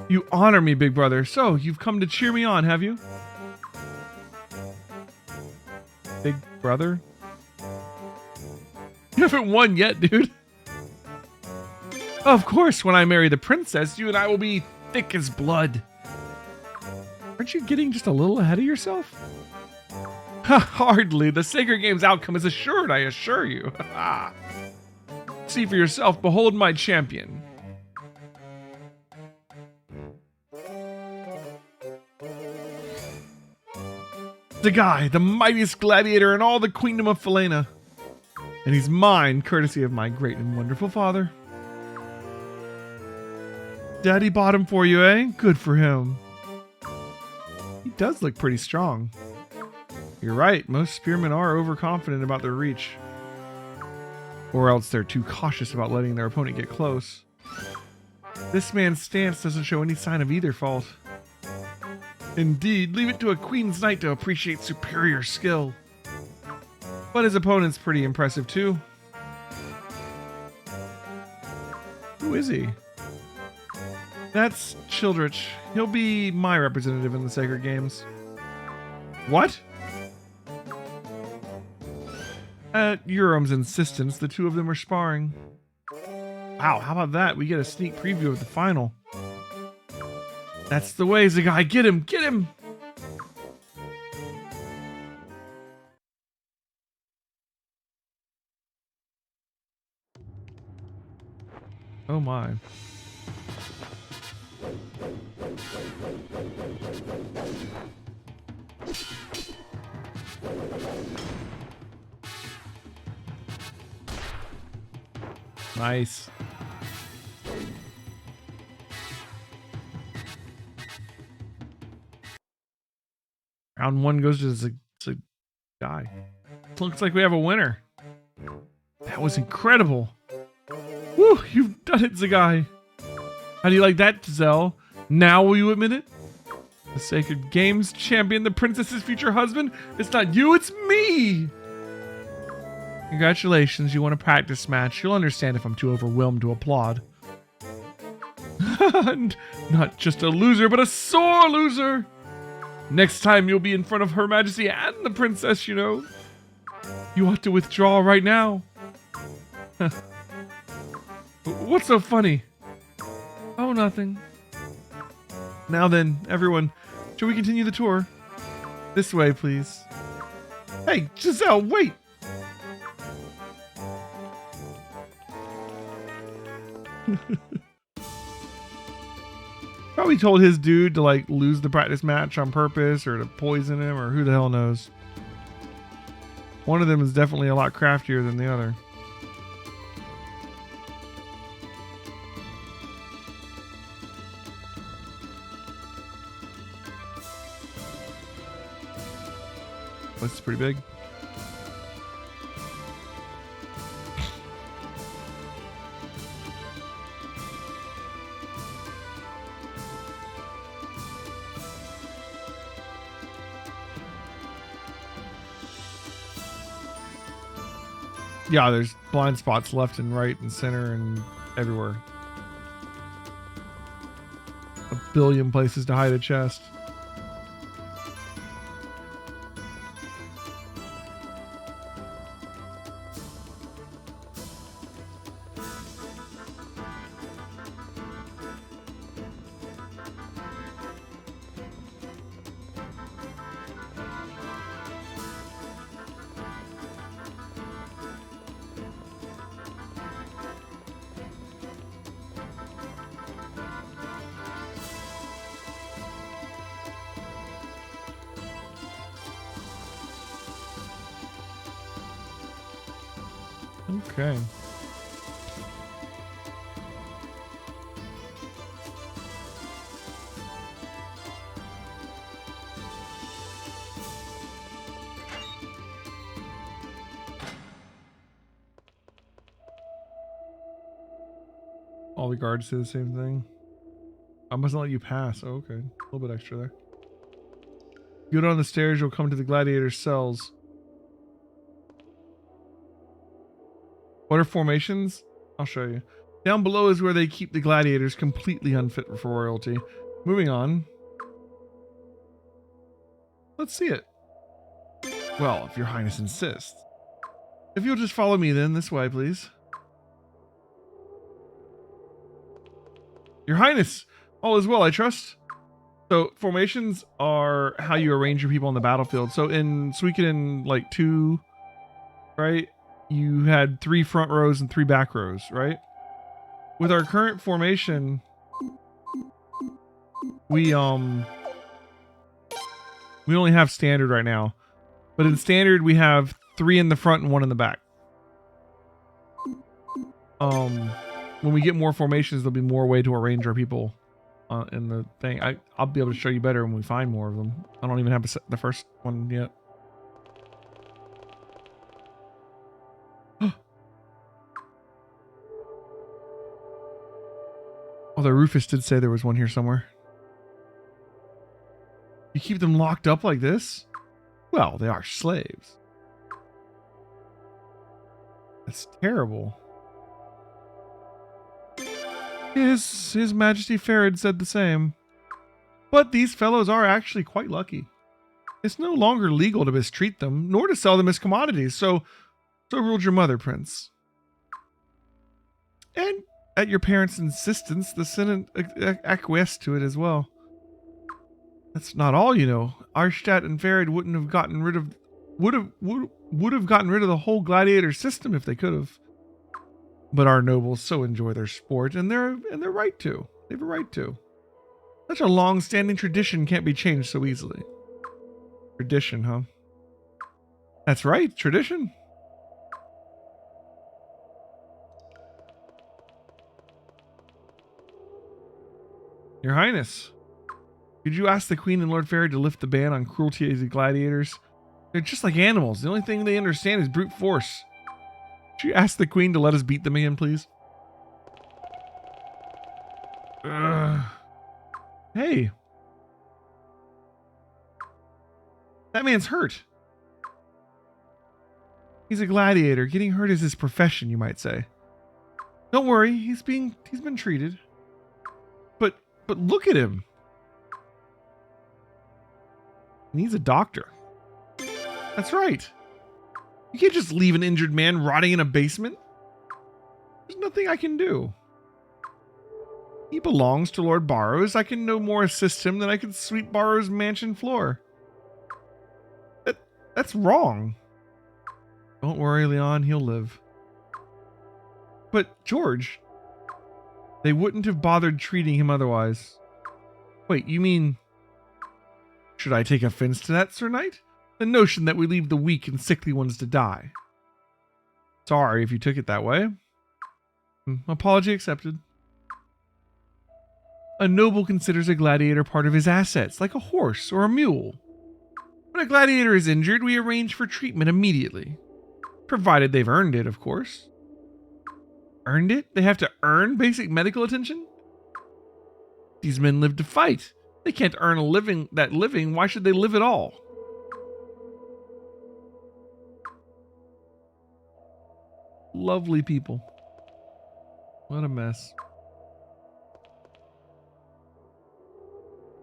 You honor me, big brother. So, you've come to cheer me on, have you? Big brother? You haven't won yet, dude. Of course, when I marry the princess, you and I will be thick as blood. Aren't you getting just a little ahead of yourself? Hardly. The Sacred Games outcome is assured, I assure you. See for yourself. Behold my champion. The guy, the mightiest gladiator in all the queendom of Falena. And he's mine, courtesy of my great and wonderful father. Daddy bought him for you, eh? Good for him. He does look pretty strong. You're right, most spearmen are overconfident about their reach. Or else they're too cautious about letting their opponent get close. This man's stance doesn't show any sign of either fault. Indeed, leave it to a queen's knight to appreciate superior skill. But his opponent's pretty impressive too. Who is he? That's Childrich. He'll be my representative in the Sacred Games. What? At Eurom's insistence, the two of them are sparring. Wow, how about that? We get a sneak preview of the final. That's the way, Zagai. Get him! Get him! Oh my. Nice. Round one goes to the guy. Looks like we have a winner. That was incredible. Woo, you've done it, Zagai. How do you like that, Giselle? Now will you admit it? The Sacred Games champion, the princess's future husband? It's not you, it's me! Congratulations, you won a practice match. You'll understand if I'm too overwhelmed to applaud. Not just a loser, but a sore loser! Next time you'll be in front of Her Majesty and the princess, you know. You ought to withdraw right now. What's so funny? Oh, nothing. Now then, everyone, shall we continue the tour? This way, please. Hey, Giselle, wait! Probably told his dude to like lose the practice match on purpose or to poison him or who the hell knows. One of them is definitely a lot craftier than the other. This is pretty big. Yeah, there's blind spots left and right and center and everywhere. A billion places to hide a chest. Okay. All the guards say the same thing. I mustn't let you pass. Oh, okay. A little bit extra there. You go down the stairs, you'll come to the gladiator's cells. What are formations? I'll show you. Down below is where they keep the gladiators completely unfit for royalty. Moving on. Let's see it. Well, if your highness insists. If you'll just follow me then, this way, please. Your highness, all is well, I trust. So formations are how you arrange your people on the battlefield. So in Suikoden, like 2, right? You had 3 front rows and 3 back rows, right? With our current formation, we only have standard right now. But in standard, we have 3 in the front and 1 in the back. When we get more formations, there'll be more way to arrange our people in the thing. I'll be able to show you better when we find more of them. I don't even have the first one yet. Although Rufus did say there was one here somewhere. You keep them locked up like this? Well, they are slaves. That's terrible. His Majesty Farid said the same. But these fellows are actually quite lucky. It's no longer legal to mistreat them, nor to sell them as commodities. So ruled your mother, Prince. And at your parents' insistence, the Senate acquiesced to it as well. That's not all, you know. Arstadt and Farid would have gotten rid of the whole gladiator system if they could have. But our nobles so enjoy their sport, and they're right to. They have a right to. Such a long-standing tradition can't be changed so easily. Tradition, huh? That's right, tradition. Your Highness, could you ask the Queen and Lord Farid to lift the ban on cruelty to the gladiators? They're just like animals. The only thing they understand is brute force. Could you ask the Queen to let us beat them again, please? Hey. That man's hurt. He's a gladiator. Getting hurt is his profession, you might say. Don't worry, he's been treated. But look at him. He needs a doctor. That's right. You can't just leave an injured man rotting in a basement. There's nothing I can do. He belongs to Lord Barrows. I can no more assist him than I can sweep Barrows' mansion floor. That's wrong. Don't worry, Leon. He'll live. But, George, they wouldn't have bothered treating him otherwise. Wait, you mean... Should I take offense to that, Sir Knight? The notion that we leave the weak and sickly ones to die. Sorry if you took it that way. Apology accepted. A noble considers a gladiator part of his assets, like a horse or a mule. When a gladiator is injured, we arrange for treatment immediately. Provided they've earned it, of course. Earned it? They have to earn basic medical attention? These men live to fight. They can't earn that living. Why should they live at all? Lovely people. What a mess.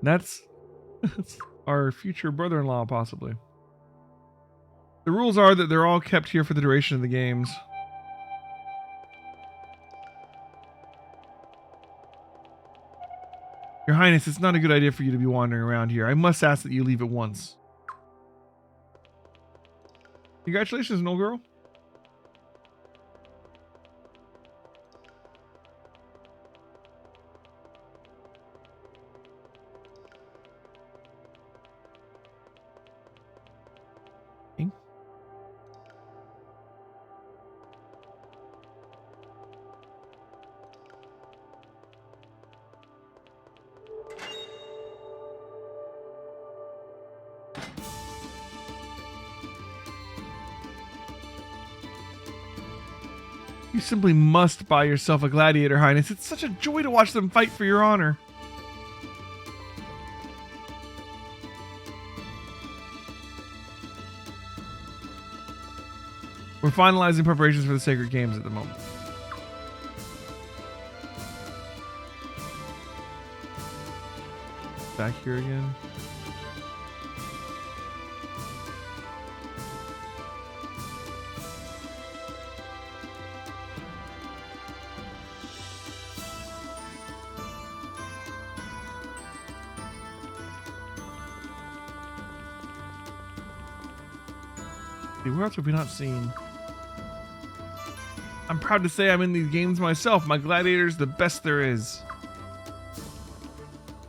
That's our future brother-in-law, possibly. The rules are that they're all kept here for the duration of the games. Your Highness, it's not a good idea for you to be wandering around here. I must ask that you leave at once. Congratulations, old girl. You simply must buy yourself a gladiator, Highness. It's such a joy to watch them fight for your honor. We're finalizing preparations for the Sacred Games at the moment. Back here again. Where else have we not seen? I'm proud to say I'm in these games myself. My gladiator's the best there is.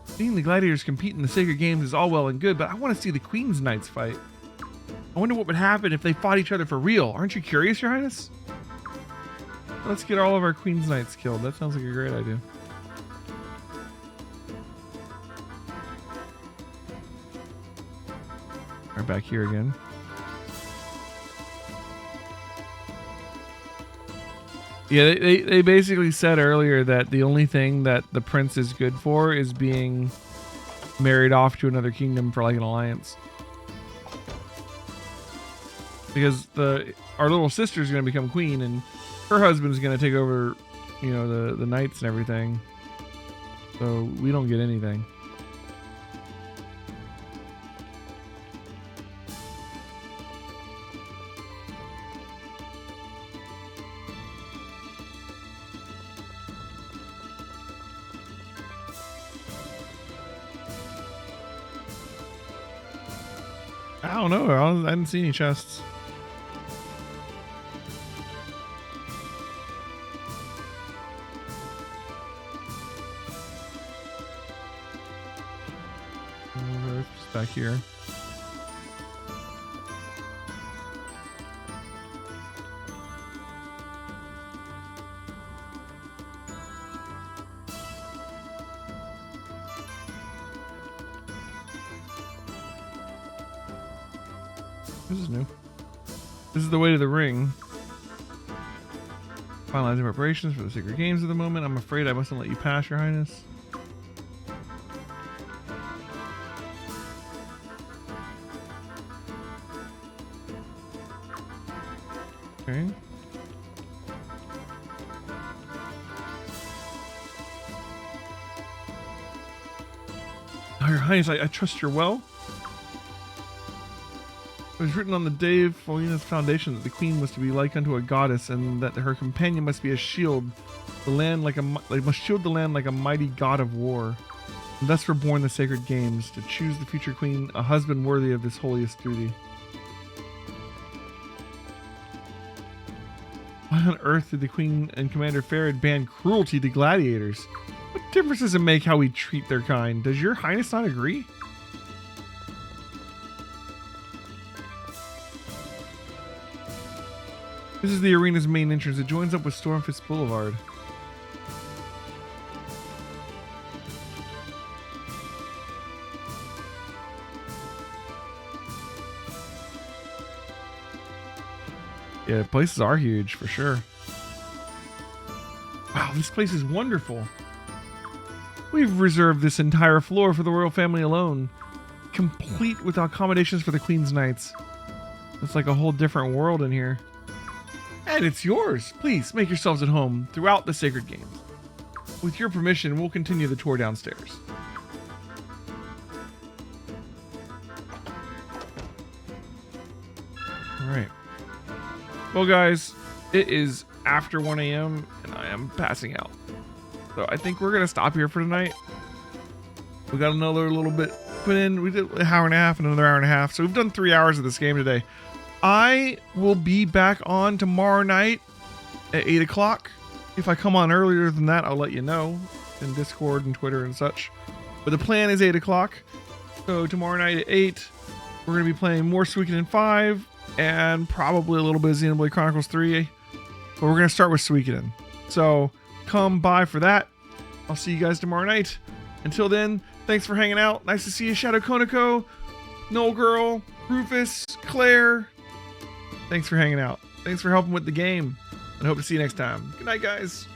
Seeing the gladiators compete in the Sacred Games is all well and good, but I want to see the Queen's Knights fight. I wonder what would happen if they fought each other for real. Aren't you curious, Your Highness? Let's get all of our Queen's Knights killed. That sounds like a great idea. Right back here again. Yeah, they basically said earlier that the only thing that the prince is good for is being married off to another kingdom for like an alliance. Because our little sister's going to become queen and her husband's going to take over, you know, the knights and everything. So we don't get anything. I don't know. I didn't see any chests. Just back here. This is new. This is the way to the ring. Finalizing preparations for the Sacred Games at the moment. I'm afraid I mustn't let you pass, Your Highness. Okay. Oh, Your Highness, I trust you're well. It was written on the day of Felina's foundation that the queen was to be like unto a goddess, and that her companion must be a shield, the land like must shield the land like a mighty god of war. And thus were born the Sacred Games, to choose the future queen a husband worthy of this holiest duty. Why on earth did the queen and Commander Farad ban cruelty to gladiators? What difference does it make how we treat their kind? Does Your Highness not agree? This is the arena's main entrance. It joins up with Stormfist Boulevard. Yeah, places are huge for sure. Wow, this place is wonderful. We've reserved this entire floor for the royal family alone, complete with accommodations for the Queen's Knights. It's like a whole different world in here. And it's yours. Please make yourselves at home throughout the Sacred Games. With your permission, we'll continue the tour downstairs. All right. Well, guys, it is after 1 a.m. and I am passing out. So I think we're going to stop here for tonight. We got another little bit put in. We did an hour and a half and another hour and a half. So we've done 3 hours of this game today. I will be back on tomorrow night at 8 o'clock. If I come on earlier than that, I'll let you know in Discord and Twitter and such. But the plan is 8 o'clock. So tomorrow night at 8, we're going to be playing more Suikoden 5 and probably a little bit of Xenoblade Chronicles 3. But we're going to start with Suikoden. So come by for that. I'll see you guys tomorrow night. Until then, thanks for hanging out. Nice to see you, Shadow Konako, Noel Girl, Rufus, Claire. Thanks for hanging out. Thanks for helping with the game. And hope to see you next time. Good night, guys.